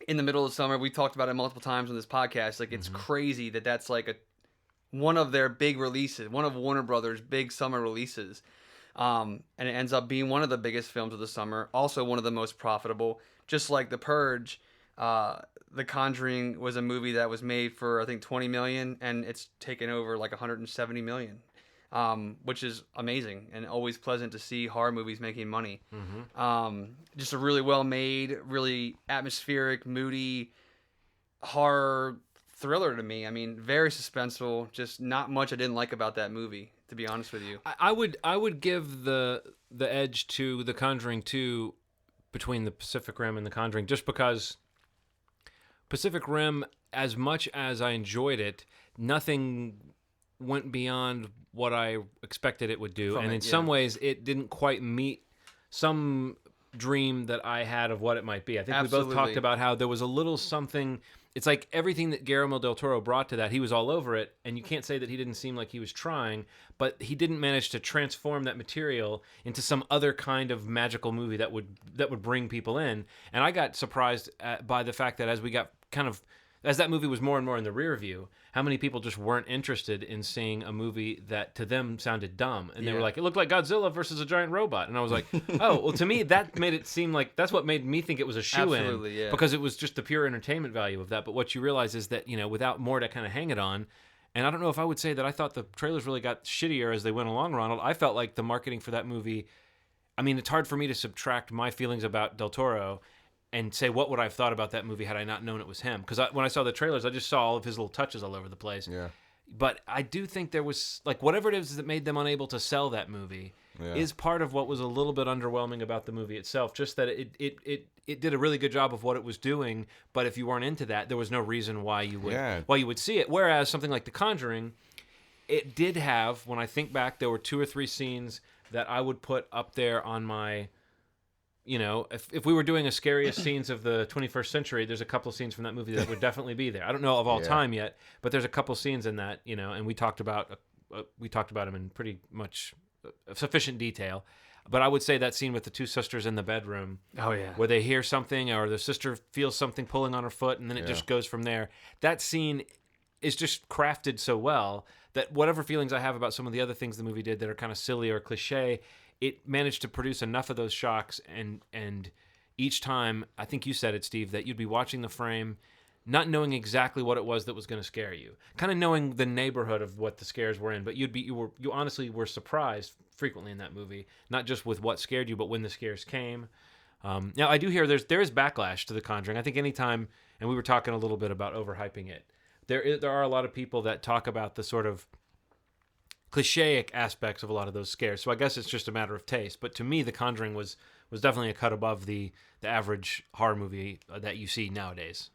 in the middle of summer, we talked about it multiple times on this podcast. Like, it's crazy that that's like one of their big releases, one of Warner Brothers' big summer releases. And it ends up being one of the biggest films of the summer, also one of the most profitable. Just like The Purge, The Conjuring was a movie that was made for, I think, $20 million, and it's taken over like $170 million. Which is amazing and always pleasant to see horror movies making money. Just a really well made, really atmospheric, moody horror thriller to me. I mean, very suspenseful. Just not much I didn't like about that movie, to be honest with you. I would give the edge to The Conjuring 2 between the Pacific Rim and The Conjuring, just because Pacific Rim, as much as I enjoyed it, nothing went beyond what I expected it would do. And in some ways, it didn't quite meet some dream that I had of what it might be. I think we both talked about how there was a little something. It's like everything that Guillermo del Toro brought to that, he was all over it, and you can't say that he didn't seem like he was trying, but he didn't manage to transform that material into some other kind of magical movie that would bring people in. And I got surprised by the fact that as that movie was more and more in the rear view, how many people just weren't interested in seeing a movie that to them sounded dumb. And they were like, it looked like Godzilla versus a giant robot. And I was like, oh, well, to me, that made it seem like that's what made me think it was a shoe-in. Because it was just the pure entertainment value of that. But what you realize is that, you know, without more to kind of hang it on, and I don't know if I would say that I thought the trailers really got shittier as they went along, Ronald. I felt like the marketing for that movie, I mean, it's hard for me to subtract my feelings about Del Toro and say what would I have thought about that movie had I not known it was him. Because when I saw the trailers, I just saw all of his little touches all over the place. Yeah. But I do think there was, like, whatever it is that made them unable to sell that movie is part of what was a little bit underwhelming about the movie itself. Just that it did a really good job of what it was doing, but if you weren't into that, there was no reason why you would see it. Whereas something like The Conjuring, it did have, when I think back, there were 2 or 3 scenes that I would put up there on my... You know, if we were doing a scariest scenes of the 21st century, there's a couple scenes from that movie that would definitely be there. I don't know of all time yet, but there's a couple scenes in that, you know, and we talked about them in pretty much sufficient detail. But I would say that scene with the 2 sisters in the bedroom, where they hear something or the sister feels something pulling on her foot, and then it just goes from there. That scene is just crafted so well that whatever feelings I have about some of the other things the movie did that are kind of silly or cliche, it managed to produce enough of those shocks, and each time, I think you said it, Steve, that you'd be watching the frame, not knowing exactly what it was that was going to scare you, kind of knowing the neighborhood of what the scares were in, but you honestly were surprised frequently in that movie, not just with what scared you, but when the scares came. Now, I do hear there is backlash to The Conjuring. I think anytime, and we were talking a little bit about overhyping it, there are a lot of people that talk about the sort of clichéic aspects of a lot of those scares. So I guess it's just a matter of taste. But to me, The Conjuring was definitely a cut above the average horror movie that you see nowadays.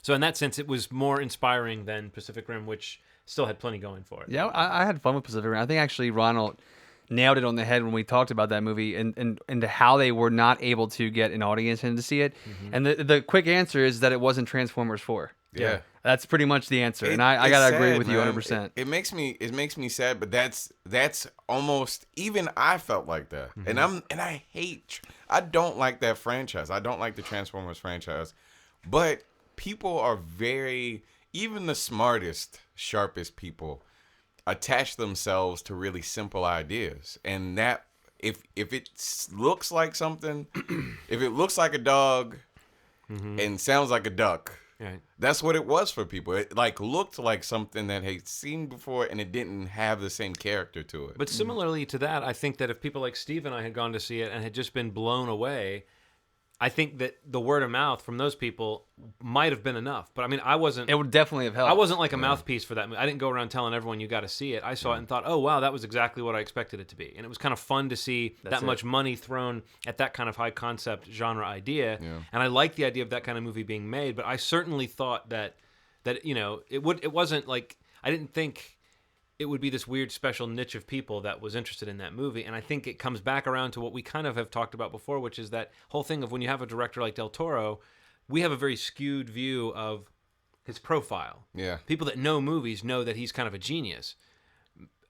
So in that sense, it was more inspiring than Pacific Rim, which still had plenty going for it. Yeah, I had fun with Pacific Rim. I think actually Ronald nailed it on the head when we talked about that movie and how they were not able to get an audience in to see it. And the quick answer is that it wasn't Transformers 4. Yeah. That's pretty much the answer, and I gotta agree with you 100%. It makes me sad, but that's almost, even I felt like that, and I don't like that franchise. I don't like the Transformers franchise, but people are even the smartest, sharpest people attach themselves to really simple ideas, and that if it looks like something, if it looks like a dog and sounds like a duck. Right. That's what it was for people. It looked like something that they'd seen before, and it didn't have the same character to it. But similarly to that, I think that if people like Steve and I had gone to see it and had just been blown away, I think that the word of mouth from those people might have been enough. But I mean, I wasn't. It would definitely have helped. I wasn't like a mouthpiece for that movie. I didn't go around telling everyone you got to see it. I saw it and thought, oh wow, that was exactly what I expected it to be, and it was kind of fun to see that much money thrown at that kind of high concept genre idea. Yeah. And I like the idea of that kind of movie being made. But I certainly thought that you know it wasn't like I didn't think it would be this weird special niche of people that was interested in that movie. And I think it comes back around to what we kind of have talked about before, which is that whole thing of when you have a director like Del Toro, we have a very skewed view of his profile. Yeah. People that know movies know that he's kind of a genius.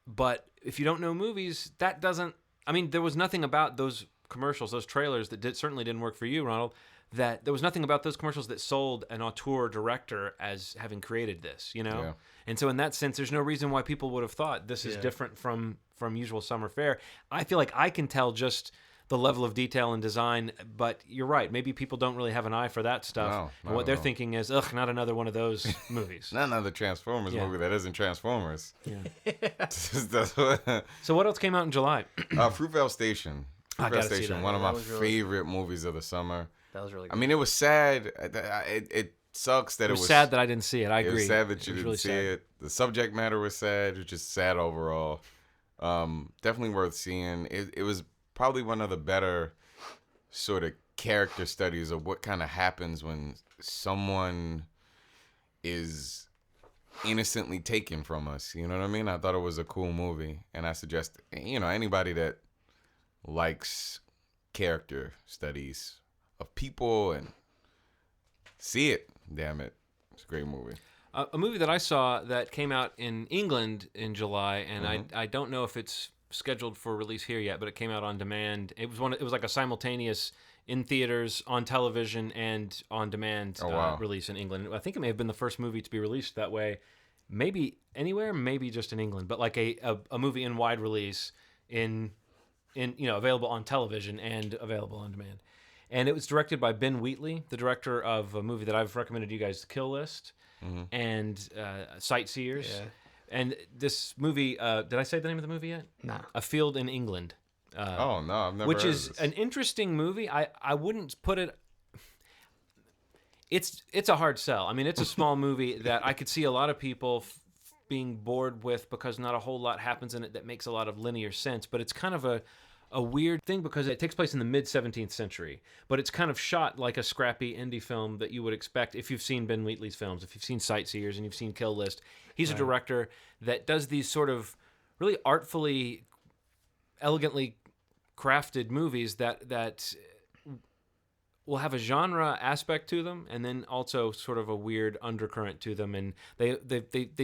But if you don't know movies, that doesn't... I mean, there was nothing about those commercials, those trailers that certainly didn't work for you, Ronald, that there was nothing about those commercials that sold an auteur director as having created this, you know? Yeah. And so in that sense, there's no reason why people would have thought this is different from usual summer fare. I feel like I can tell just the level of detail and design, but you're right. Maybe people don't really have an eye for that stuff. No, and what they're thinking is, ugh, not another one of those movies. Not another Transformers movie that isn't Transformers. Yeah. That's what, So what else came out in July? Fruitvale Station. I Fruitvale gotta see Station, that. one of That my was really favorite movies of the summer. That was really good. I mean, it was sad. It sucks that It was sad that I didn't see it. I It agree. was sad that you It was didn't really see sad. it. The subject matter was sad. It was just sad overall. Definitely worth seeing. It was probably one of the better sort of character studies of what kind of happens when someone is innocently taken from us. You know what I mean? I thought it was a cool movie, and I suggest anybody that likes character studies of people and see it. Damn it, it's a great movie. A movie that I saw that came out in England in July, and I don't know if it's scheduled for release here yet, but it came out on demand. It was like a simultaneous in theaters, on television, and on demand release in England. I think it may have been the first movie to be released that way, maybe anywhere, maybe just in England, but like a movie in wide release in available on television and available on demand. And it was directed by Ben Wheatley, the director of a movie that I've recommended you guys, The Kill List, and Sightseers. Yeah. And this movie, did I say the name of the movie yet? No. A Field in England. Oh no, I've never. Which heard is of this. an interesting movie. I wouldn't put it. It's a hard sell. I mean, it's a small movie that I could see a lot of people being bored with because not a whole lot happens in it that makes a lot of linear sense. But it's kind of a weird thing because it takes place in the mid 17th century, but it's kind of shot like a scrappy indie film that you would expect if you've seen Ben Wheatley's films, if you've seen Sightseers and you've seen Kill List. He's a director that does these sort of really artfully, elegantly crafted movies that will have a genre aspect to them and then also sort of a weird undercurrent to them, and they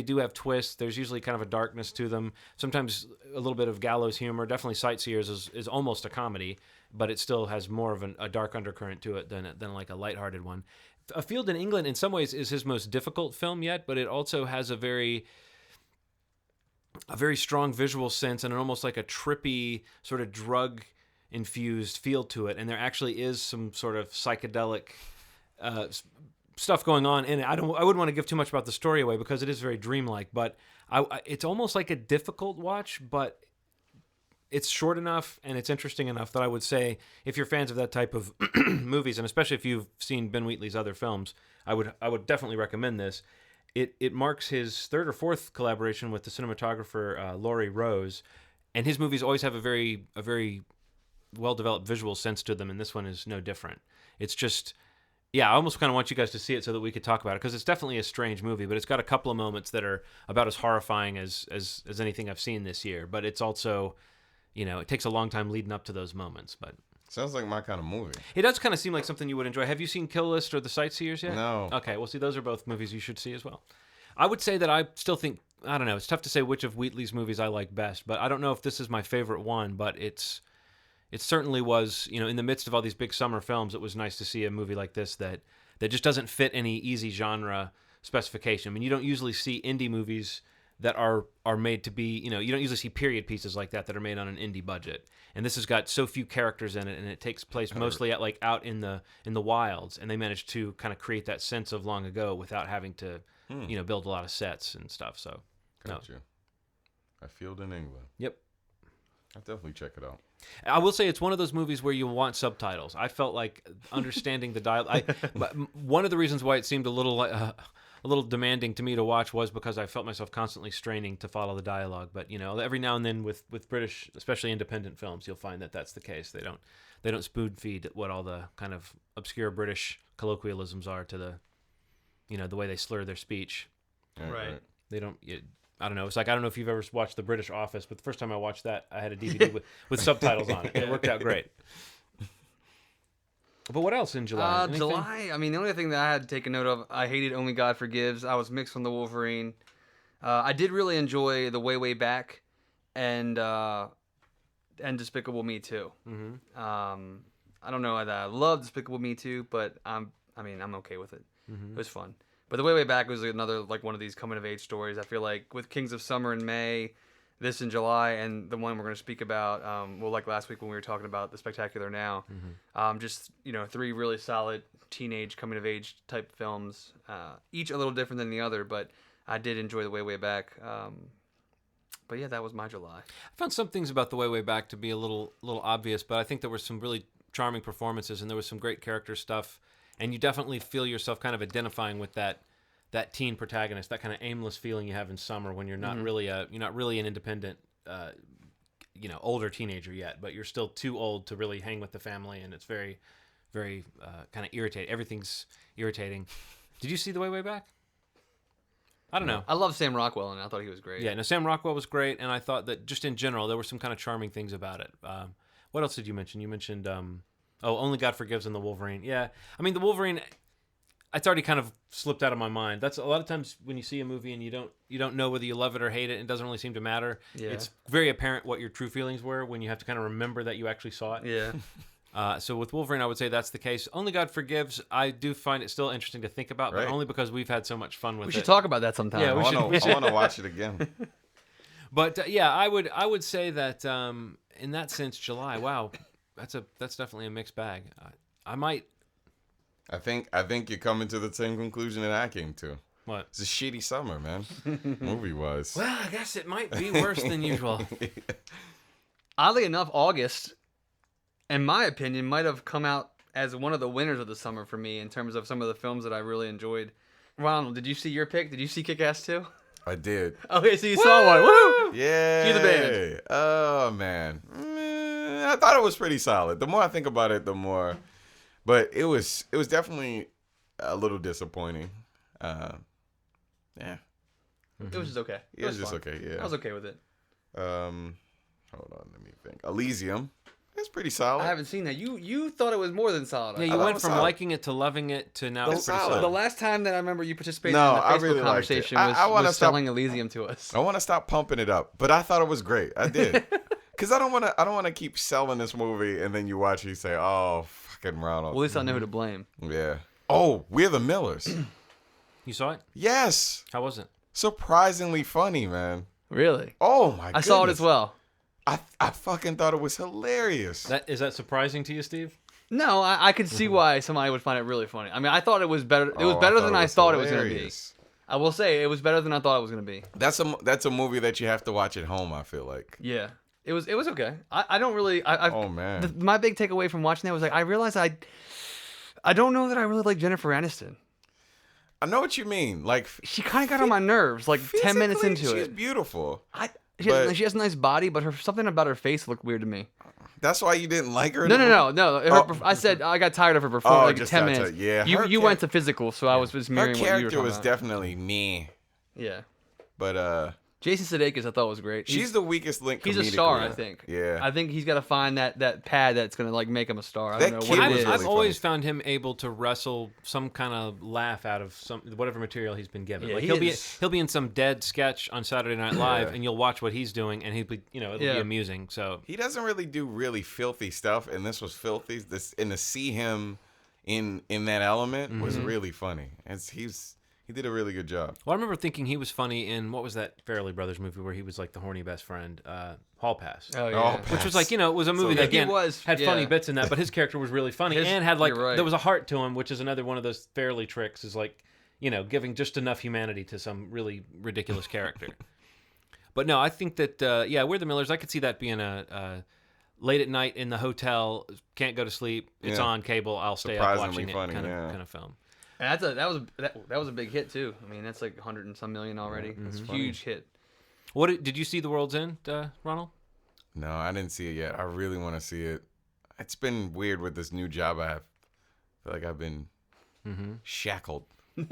do have twists. There's usually kind of a darkness to them, sometimes a little bit of gallows humor. Definitely Sightseers is almost a comedy, but it still has more of a dark undercurrent to it than like a lighthearted one. A Field in England in some ways is his most difficult film yet, but it also has a very strong visual sense and almost like a trippy sort of drug infused feel to it, and there actually is some sort of psychedelic stuff going on in it. I wouldn't want to give too much about the story away because it is very dreamlike, but it's almost like a difficult watch, but it's short enough and it's interesting enough that I would say if you're fans of that type of movies, and especially if you've seen Ben Wheatley's other films, I would definitely recommend this. It marks his third or fourth collaboration with the cinematographer Laurie Rose, and his movies always have a very well-developed visual sense to them, and this one is no different. It's just, I almost kind of want you guys to see it so that we could talk about it, because it's definitely a strange movie, but it's got a couple of moments that are about as horrifying as anything I've seen this year, but it's also, it takes a long time leading up to those moments, but... Sounds like my kind of movie. It does kind of seem like something you would enjoy. Have you seen Kill List or The Sightseers yet? No. Okay, well, see, those are both movies you should see as well. I would say that I still think, I don't know, it's tough to say which of Wheatley's movies I like best, but I don't know if this is my favorite one, but it certainly was, in the midst of all these big summer films, it was nice to see a movie like this that just doesn't fit any easy genre specification. I mean, you don't usually see indie movies that are made to be, you don't usually see period pieces like that are made on an indie budget. And this has got so few characters in it, and it takes place mostly at out in the wilds, and they managed to kind of create that sense of long ago without having to, build a lot of sets and stuff. So, Got you. A Field in England. Yep. I'll definitely check it out. I will say it's one of those movies where you want subtitles. I felt like understanding the dialogue. One of the reasons why it seemed a little demanding to me to watch was because I felt myself constantly straining to follow the dialogue. But every now and then with British, especially independent films, you'll find that that's the case. They don't spoon feed what all the kind of obscure British colloquialisms are to the the way they slur their speech. Right. They don't. I don't know. It's like I don't know if you've ever watched The British Office, but the first time I watched that, I had a DVD with subtitles on it. And it worked out great. But what else in July? July. I mean, the only thing that I had to take a note of, I hated Only God Forgives. I was mixed on the Wolverine. I did really enjoy The Way Back, and Despicable Me Too. Mm-hmm. I don't know that I love Despicable Me Too, but I'm okay with it. Mm-hmm. It was fun. But The Way Back was another one of these coming of age stories. I feel like with Kings of Summer in May, this in July, and the one we're going to speak about, like last week when we were talking about The Spectacular Now, just 3 really solid teenage coming of age type films, each a little different than the other, but I did enjoy The Way Back. But yeah, that was my July. I found some things about The Way Back to be a little obvious, but I think there were some really charming performances and there was some great character stuff. And you definitely feel yourself kind of identifying with that teen protagonist, that kind of aimless feeling you have in summer when you're not really an independent, older teenager yet, but you're still too old to really hang with the family, and it's very, very kind of irritating. Everything's irritating. Did you see The Way Back? I don't know. I love Sam Rockwell, and I thought he was great. Yeah, no, Sam Rockwell was great, and I thought that just in general there were some kind of charming things about it. What else did you mention? You mentioned. Only God Forgives and the Wolverine. Yeah. I mean, the Wolverine, it's already kind of slipped out of my mind. That's a lot of times when you see a movie and you don't know whether you love it or hate it, it doesn't really seem to matter. Yeah. It's very apparent what your true feelings were when you have to kind of remember that you actually saw it. Yeah. So with Wolverine, I would say that's the case. Only God Forgives, I do find it still interesting to think about, but only because we've had so much fun with it. We should talk about that sometime. Yeah, I want to watch it again. But I would say that in that sense, July, wow, that's definitely a mixed bag. I might. I think you're coming to the same conclusion that I came to. What? It's a shitty summer, man. Movie wise. Well, I guess it might be worse than usual. Oddly enough, August, in my opinion, might have come out as one of the winners of the summer for me in terms of some of the films that I really enjoyed. Ronald, did you see your pick? Did you see Kick-Ass 2? I did. Okay, so you saw one. Woo! Yeah. Cue the band. Oh man, I thought it was pretty solid. The more I think about it, the more. But it was definitely a little disappointing. Yeah. It was just okay. It was just fun. okay. Yeah. I was okay with it. Hold on, let me think. Elysium. It's pretty solid. I haven't seen that. You thought it was more than solid. Yeah, you went from liking it to loving it to now it's pretty solid. The last time that I remember you participated No, in the I Facebook really conversation liked it. was selling Elysium to us. I want to stop pumping it up, but I thought it was great. I did. Cuz I don't want to keep selling this movie and then you watch it, you say, "Oh, fucking Ronald." Well, at least I know who to blame. Yeah. Oh, We're the Millers. You saw it? Yes. How was it? Surprisingly funny, man. Really? Oh my goodness. I saw it as well. I fucking thought it was hilarious. Is that surprising to you, Steve? No, I could see why somebody would find it really funny. I mean, I thought it was better. It was better than I thought it was going to be. I will say it was better than I thought it was going to be. That's a movie that you have to watch at home, I feel like. Yeah. It was okay. I don't really. Oh man. My big takeaway from watching that was like I realized I don't know that I really like Jennifer Aniston. I know what you mean. Like she kind of got on my nerves. Like 10 minutes into it. She's beautiful. She has a nice body, but something about her face looked weird to me. That's why you didn't like her? No. I said I got tired of her before like 10 minutes. Yeah. You went to physical, so I was just mirroring what you were talking about. Her character was definitely me. Yeah. But Jason Sudeikis, I thought was great. She's the weakest link. He's a star, I think. Yeah. I think he's got to find that pad that's gonna like make him a star. I don't know what it is. I've always found him able to wrestle some kind of laugh out of whatever material he's been given. Yeah, like he'll be in some dead sketch on Saturday Night Live, and you'll watch what he's doing, and it'll be amusing. So he doesn't really do really filthy stuff, and this was filthy. And to see him in that element was really funny. He did a really good job. Well, I remember thinking he was funny in, what was that Farrelly Brothers movie where he was like the horny best friend? Hall Pass. Oh, yeah. Which was like, it was a movie that, again, had funny yeah. bits in that, but his character was really funny and had like, right. there was a heart to him, which is another one of those Farrelly tricks, is like, giving just enough humanity to some really ridiculous character. But no, I think that We're the Millers. I could see that being a late at night in the hotel, can't go to sleep. It's on cable. I'll stay up Surprisingly watching funny, it kind of film. And that was a big hit too. I mean, that's like 100 and some million already. It's a huge hit. What did you see The World's End, Ronald? No, I didn't see it yet. I really want to see it. It's been weird with this new job I have. I feel like I've been shackled. Well,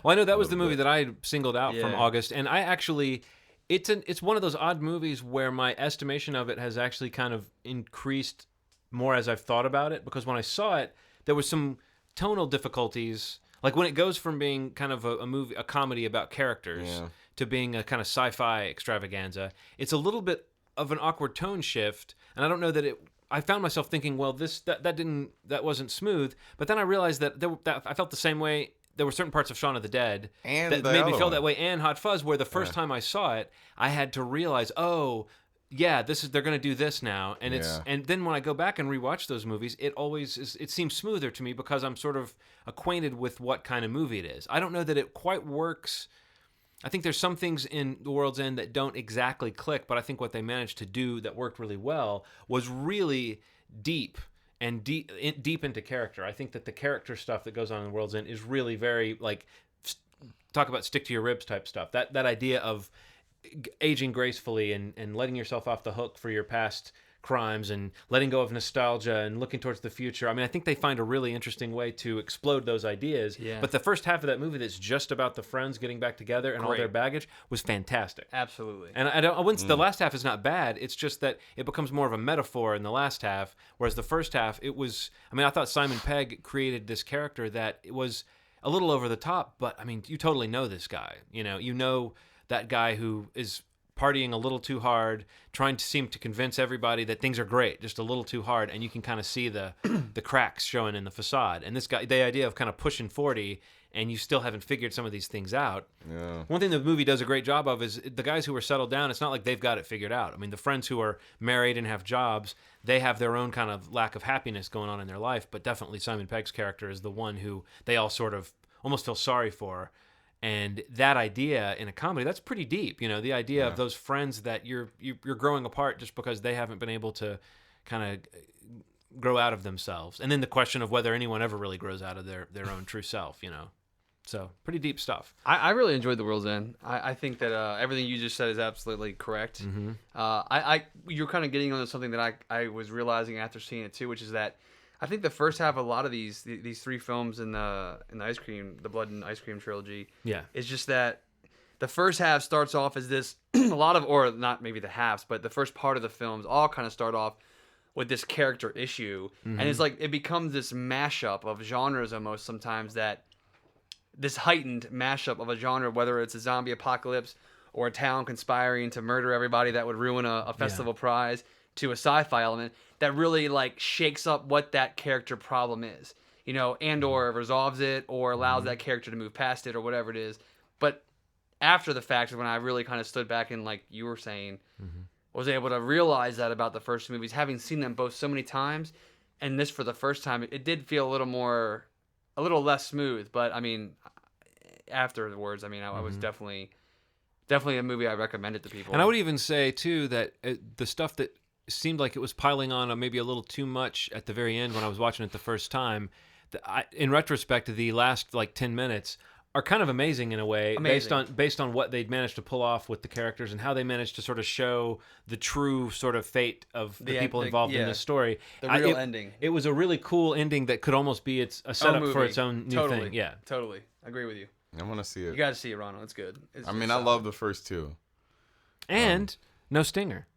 I know that was the movie that I singled out from Yeah. August, and I actually, it's one of those odd movies where my estimation of it has actually kind of increased more as I've thought about it, because when I saw it, there was some tonal difficulties, like when it goes from being kind of a comedy about characters to being a kind of sci-fi extravaganza. It's a little bit of an awkward tone shift, and I don't know that I found myself thinking, well, that wasn't smooth, but then I realized that I felt the same way. There were certain parts of Shaun of the Dead And that the made me other feel one. that way, and Hot Fuzz, where the first time I saw it, I had to realize, oh, yeah, they're going to do this now, and and then when I go back and rewatch those movies, it seems smoother to me because I'm sort of acquainted with what kind of movie it is. I don't know that it quite works. I think there's some things in The World's End that don't exactly click, but I think what they managed to do that worked really well was really deep and deep into character. I think that the character stuff that goes on in The World's End is really very, like, talk about stick to your ribs type stuff. That idea of aging gracefully and letting yourself off the hook for your past crimes and letting go of nostalgia and looking towards the future. I mean, I think they find a really interesting way to explode those ideas. Yeah. But the first half of that movie that's just about the friends getting back together and all their baggage was fantastic. Absolutely. And I wouldn't. The last half is not bad. It's just that it becomes more of a metaphor in the last half, whereas the first half, it was. I mean, I thought Simon Pegg created this character that it was a little over the top, but I mean, you totally know this guy. You know that guy who is partying a little too hard, trying to seem to convince everybody that things are great, just a little too hard, and you can kind of see the cracks showing in the facade. And this guy, the idea of kind of pushing 40 and you still haven't figured some of these things out. Yeah. One thing the movie does a great job of is the guys who are settled down, it's not like they've got it figured out. I mean, the friends who are married and have jobs, they have their own kind of lack of happiness going on in their life, but definitely Simon Pegg's character is the one who they all sort of almost feel sorry for. And that idea in a comedy, that's pretty deep. The idea of those friends that you're growing apart just because they haven't been able to kind of grow out of themselves. And then the question of whether anyone ever really grows out of their own true self, So pretty deep stuff. I really enjoyed The World's End. I think that everything you just said is absolutely correct. Mm-hmm. You're kind of getting onto something that I was realizing after seeing it too, which is that I think the first half of a lot of these three films in the Blood and Ice Cream trilogy, is just that the first half starts off as this or not maybe the halves, but the first part of the films all kind of start off with this character issue, and it's like it becomes this mashup of genres almost sometimes, that this heightened mashup of a genre, whether it's a zombie apocalypse or a town conspiring to murder everybody that would ruin a festival prize, to a sci-fi element that really like shakes up what that character problem is, and or resolves it or allows that character to move past it or whatever it is. But after the fact is when I really kind of stood back and, like you were saying, was able to realize that about the first movies, having seen them both so many times, and this for the first time, it did feel a little less smooth. But I mean, afterwards, I mean, I was definitely a movie I recommended to people. And I would even say too that the stuff that seemed like it was piling on maybe a little too much at the very end when I was watching it the first time, in retrospect, the last like 10 minutes are kind of amazing in a way, based on what they'd managed to pull off with the characters and how they managed to sort of show the true sort of fate of the people involved in this story. The real ending. It was a really cool ending that could almost be a setup for its own new thing. Yeah, totally. I agree with you. I want to see it. You got to see it, Ronald. It's good. I love the first two. And no stinger.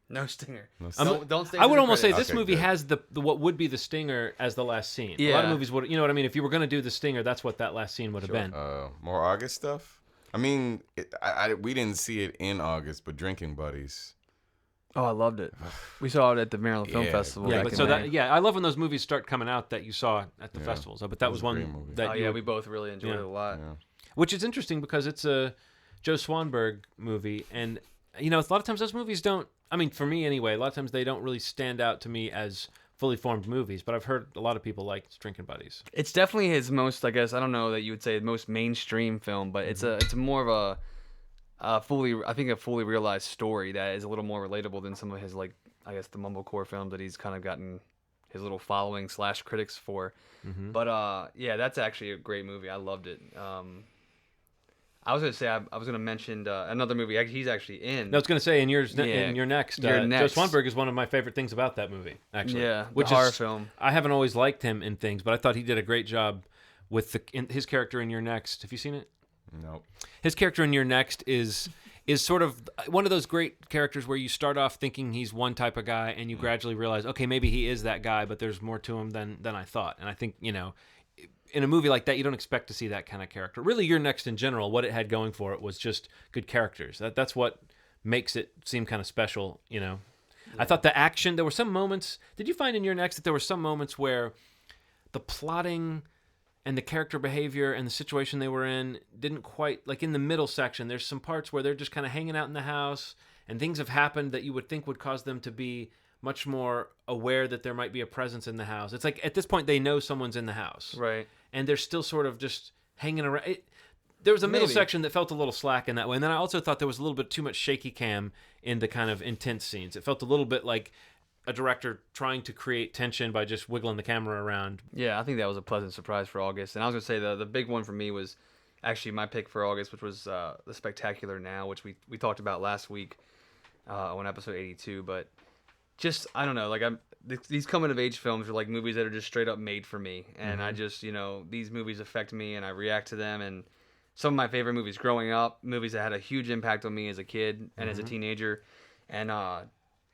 No stinger. Don't stay. I would almost say this Okay, movie good. has the what would be the stinger as the last scene. A lot Yeah. of movies would, you know what I mean? If you were going to do the stinger, that's what that last scene would have been. More August stuff. I mean, we didn't see it in August, but Drinking Buddies. Oh, I loved it. We saw it at the Maryland Film Yeah, Festival. Yeah, back but in so May. I love when those movies start coming out that you saw at the festivals. But that was a great one movie. that we both really enjoyed it a lot. Yeah. which is interesting because it's a Joe Swanberg movie, and a lot of times those movies don't. I mean, for me anyway, a lot of times they don't really stand out to me as fully formed movies. But I've heard a lot of people like Drinking Buddies. It's definitely his most, I guess, I don't know that you would say most mainstream film, but it's more of I think a fully realized story that is a little more relatable than some of his, like, I guess the mumblecore films that he's kind of gotten his little following / critics for. Mm-hmm. But yeah, that's actually a great movie. I loved it. I was gonna say I was gonna mention another movie he's actually in. I was going to say in your next. Joe Swanberg is one of my favorite things about that movie, actually. Yeah, which the horror is, film. I haven't always liked him in things, but I thought he did a great job with his character in Your Next. Have you seen it? Nope. His character in Your Next is sort of one of those great characters where you start off thinking he's one type of guy and you gradually realize, okay, maybe he is that guy, but there's more to him than I thought. And I think, in a movie like that, you don't expect to see that kind of character. Really, Your Next in general, what it had going for it was just good characters. That's what makes it seem kind of special, Yeah. I thought the action, there were some moments, did you find in Your Next that there were some moments where the plotting and the character behavior and the situation they were in didn't quite, like in the middle section, there's some parts where they're just kind of hanging out in the house and things have happened that you would think would cause them to be much more aware that there might be a presence in the house. It's like at this point they know someone's in the house. Right. And they're still sort of just hanging around. There was a middle section that felt a little slack in that way. And then I also thought there was a little bit too much shaky cam in the kind of intense scenes. It felt a little bit like a director trying to create tension by just wiggling the camera around. Yeah, I think that was a pleasant surprise for August. And I was going to say the big one for me was actually my pick for August, which was The Spectacular Now, which we talked about last week on episode 82. But just, I don't know, like these coming-of-age films are like movies that are just straight up made for me. And I just, these movies affect me and I react to them. And some of my favorite movies growing up, movies that had a huge impact on me as a kid and as a teenager. And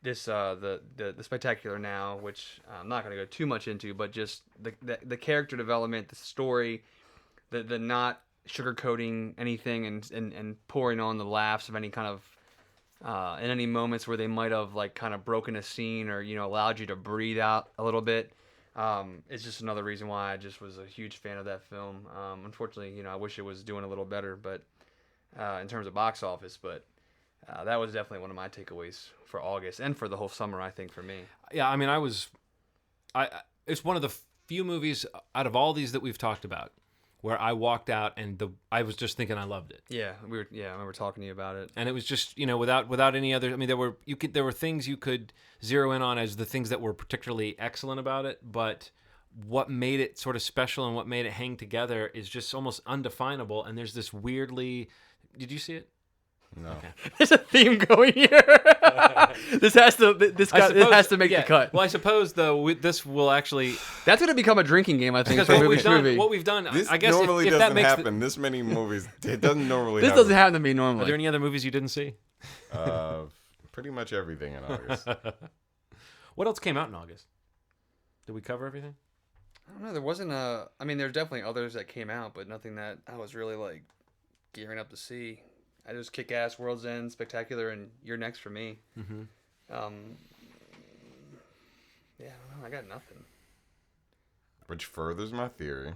this the Spectacular Now, which I'm not going to go too much into, but just the character development, the story, the not sugarcoating anything and pouring on the laughs of any kind of in any moments where they might have like kind of broken a scene or allowed you to breathe out a little bit. It's just another reason why I just was a huge fan of that film. Unfortunately, I wish it was doing a little better, but in terms of box office, but. That was definitely one of my takeaways for August and for the whole summer, I think, for me. Yeah, I mean, it's one of the few movies out of all these that we've talked about where I walked out and I was just thinking I loved it. Yeah, I remember talking to you about it. And it was just, without any other, I mean, there were things you could zero in on as the things that were particularly excellent about it, but what made it sort of special and what made it hang together is just almost undefinable. And there's this weirdly, did you see it? No. Okay. There's a theme going here. This has to make the cut. Well, I suppose though this will actually. That's going to become a drinking game, I think. Because what we've done, this I guess normally if doesn't that makes happen. This many movies, it doesn't normally. This happen. doesn't happen to me normally. Are there any other movies you didn't see? Pretty much everything in August. What else came out in August? Did we cover everything? I don't know. There wasn't a. I mean, there's definitely others that came out, but nothing that I was really like gearing up to see. I just Kick-Ass, World's End, Spectacular, and You're Next for me. Mm-hmm. Yeah, I don't know. I got nothing. Which furthers my theory.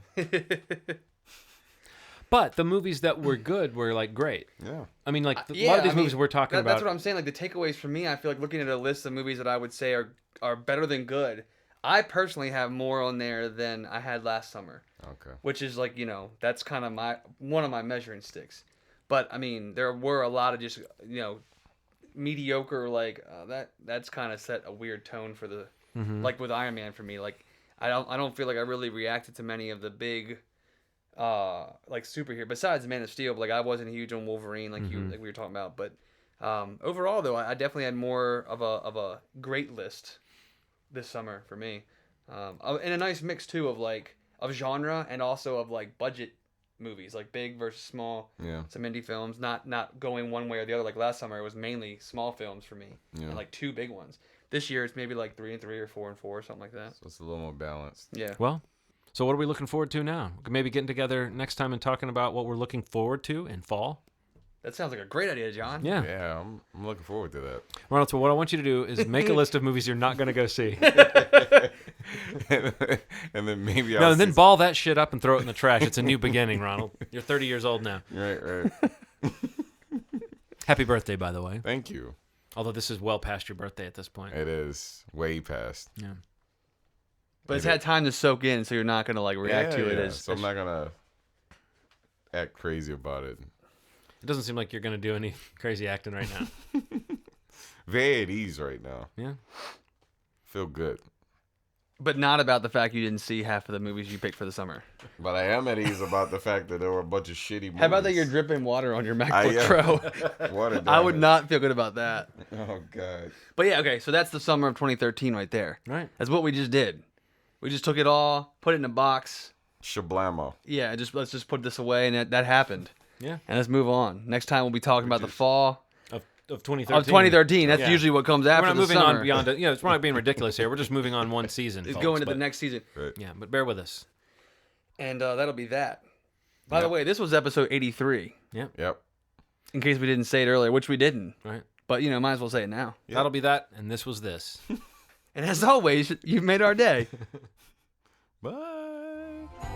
But the movies that were good were like great. Yeah. I mean, like a lot of these movies we're talking about. That's what I'm saying. Like the takeaways for me, I feel like looking at a list of movies that I would say are better than good. I personally have more on there than I had last summer. Okay. Which is like that's kind of one of my measuring sticks. But I mean, there were a lot of just mediocre that's kind of set a weird tone for the like with Iron Man for me. Like I don't feel like I really reacted to many of the big like superhero besides Man of Steel. But like I wasn't huge on Wolverine like we were talking about. But overall though, I definitely had more of a great list this summer for me, and a nice mix too of genre and also of like budget movies, like big versus small. Yeah. Some indie films, not going one way or the other. Like last summer, it was mainly small films for me, Yeah. and like 2 big ones. This year, it's maybe like 3 and 3 or 4 and 4, something like that. So it's a little more balanced. Yeah. Well, so what are we looking forward to now? Maybe getting together next time and talking about what we're looking forward to in fall. That sounds like a great idea, John. Yeah. Yeah, I'm looking forward to that. Ronald, so what I want you to do is make a list of movies you're not going to go see. And then maybe No, and then ball that shit up and throw it in the trash. It's a new beginning, Ronald. You're 30 years old now. Right. Happy birthday, by the way. Thank you. Although this is well past your birthday at this point. It is way past. Yeah. But it's had time to soak in, so you're not gonna like react to it as. So I'm not gonna act crazy about it. It doesn't seem like you're going to do any crazy acting right now. Very at ease right now. Yeah. Feel good. But not about the fact you didn't see half of the movies you picked for the summer. But I am at ease about the fact that there were a bunch of shitty movies. How about that you're dripping water on your MacBook Pro? Water I would damage. not feel good about that. Oh, God. But yeah, okay, so that's the summer of 2013 right there. Right. That's what we just did. We just took it all, put it in a box. Shablamo. Yeah, let's just put this away, and that happened. Yeah. And let's move on. Next time we'll be talking about the fall Of 2013. of 2013. That's Yeah. usually what comes after We're not the moving summer. on beyond it. We're not being ridiculous here. We're just moving on one season. It's folks, going to the but- next season. Right. Yeah, but bear with us. And that'll be that. By the Yep. way, this was episode 83, Yep. in case we didn't say it earlier, which we didn't. Right. But, might as well say it now. Yep. That'll be that, and this was this. And as always, you've made our day. Bye.